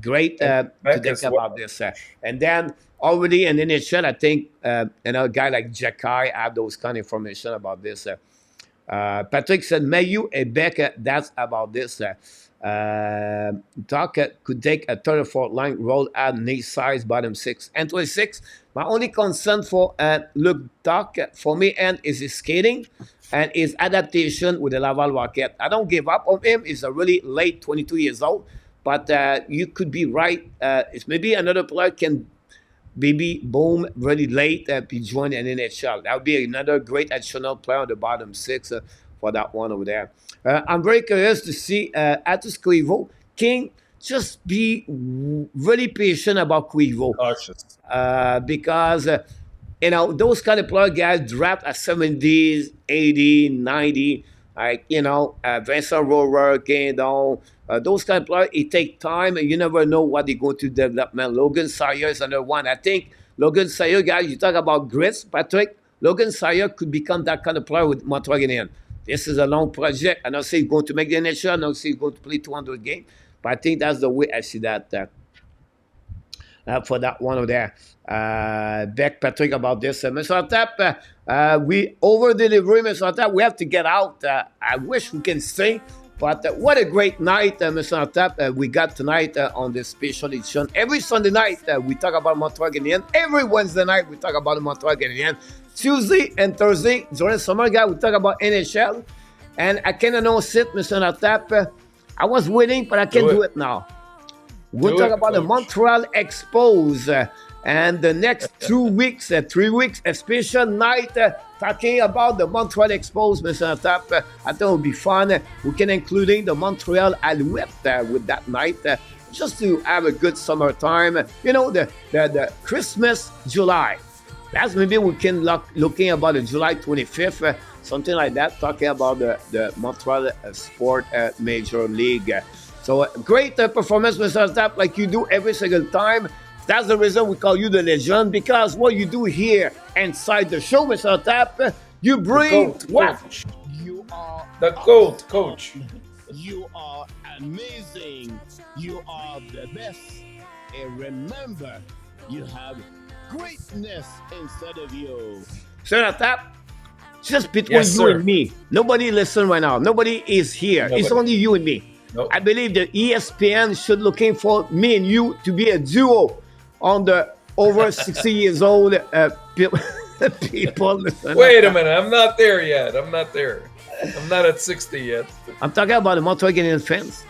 Great to think about this. And then already in NHL, I think a guy like Jekai have those kind of information about this. Patrick said, Mayu and Beck, that's about this. Doc could take a 34th line role at knee size, bottom 6. And 26, my only concern for look, Doc, for me, and is his skating and his adaptation with the Laval Rocket. I don't give up on him. He's a really late 22 years old. But you could be right. It's maybe another player can maybe boom really late be joined in NHL. That would be another great additional player on the bottom 6 for that one over there. I'm very curious to see Atus Cuivo. King, just be really patient about Cuivo. cautious. Because those kind of player guys draft at 70s, 80, 90. Like, Vincent Rohrer, Guindon, those kind of players, it takes time and you never know what they go to development. Logan Sayer is another one. I think Logan Sayer, guys, you talk about grits, Patrick, Logan Sayer could become that kind of player with Montreal Canadiens. This is a long project. I don't say he's going to make the NHL. I don't say he's going to play 200 games. But I think that's the way I see that for that one over there. Beck, Patrick, about this. Mr. Tap, we over-delivery, Mr. Tap. We have to get out. I wish we can stay. But what a great night, Mr. Tap, we got tonight on this special edition. Every Sunday night, we talk about Montreal Canadiens. Every Wednesday night, we talk about the Montreal Canadiens. Tuesday and Thursday, during summer, guys, we talk about NHL. And I can announce it, Mr. Tap. I was waiting, but I can do it now. We'll talk about the Montreal Expos and the next 2 weeks, 3 weeks, a special night talking about the Montreal Expos, Mr. Tap. I think it will be fun. We can include the Montreal Alouette with that night just to have a good summertime. The Christmas, July. That's maybe we can looking about the July 25th, something like that, talking about the Montreal Sport Major League. So great performance, Mr. Tap, like you do every single time. That's the reason we call you the legend, because what you do here inside the show, Mr. Tap, you bring what? Coach. You are The GOAT, coach. You are amazing. You are the best. And remember, you have greatness inside of you. Mr. Tap, Just between Yes, you sir. and me. Nobody listen right now. Nobody is here. It's Nobody. only you and me. Nope. I believe the ESPN should looking for me and you to be a duo on the over 60 years old people. Listen Wait a up. minute. I'm not there yet. I'm not there. I'm not at 60 yet. I'm talking about the Montreal Canadiens fans.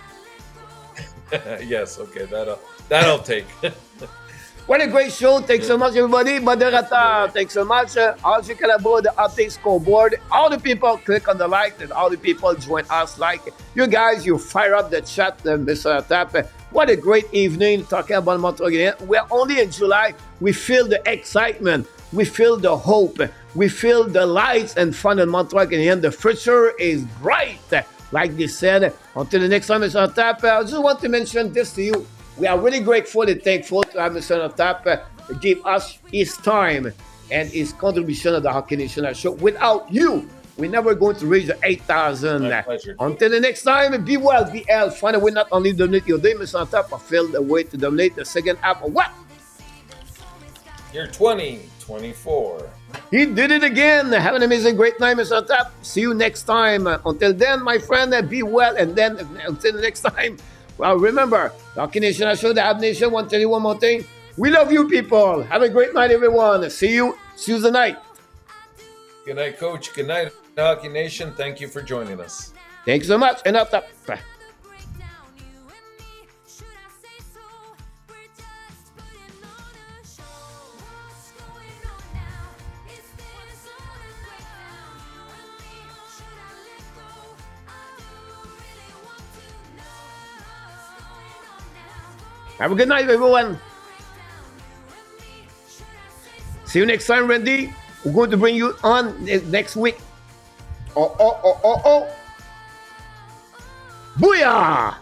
Yes. Okay. That'll take. What a great show. Thanks so much, everybody. Moderator, thanks so much. All you can about the update scoreboard. All the people click on the like and all the people join us. Like you guys, you fire up the chat, Mr. Tap. What a great evening talking about Montreal Canadiens. We're only in July. We feel the excitement. We feel the hope. We feel the lights and fun in Montreal Canadiens. The future is bright. Like they said, until the next time, Mr. Tap, I just want to mention this to you. We are really grateful and thankful to have Mr. Enortap give us his time and his contribution to the Hockey Nation Show. Without you, we're never going to reach the 8,000. My pleasure. Until the next time, be well, be healthy. Find a way not only dominate your day, Mr. Enortap, but find a way to dominate the second half of what? You're 2024. He did it again. Have an amazing, great night, Mr. Enortap. See you next time. Until then, my friend, be well. And then until the next time, well, remember, the Hockey Nation Show, the Habs Nation, want to tell you one more thing. We love you, people. Have a great night, everyone. See you Tuesday night. Good night, Coach. Good night, Hockey Nation. Thank you for joining us. Thank you so much. And up top. Have a good night, everyone. See you next time, Randy. We're going to bring you on next week. Oh. Booyah!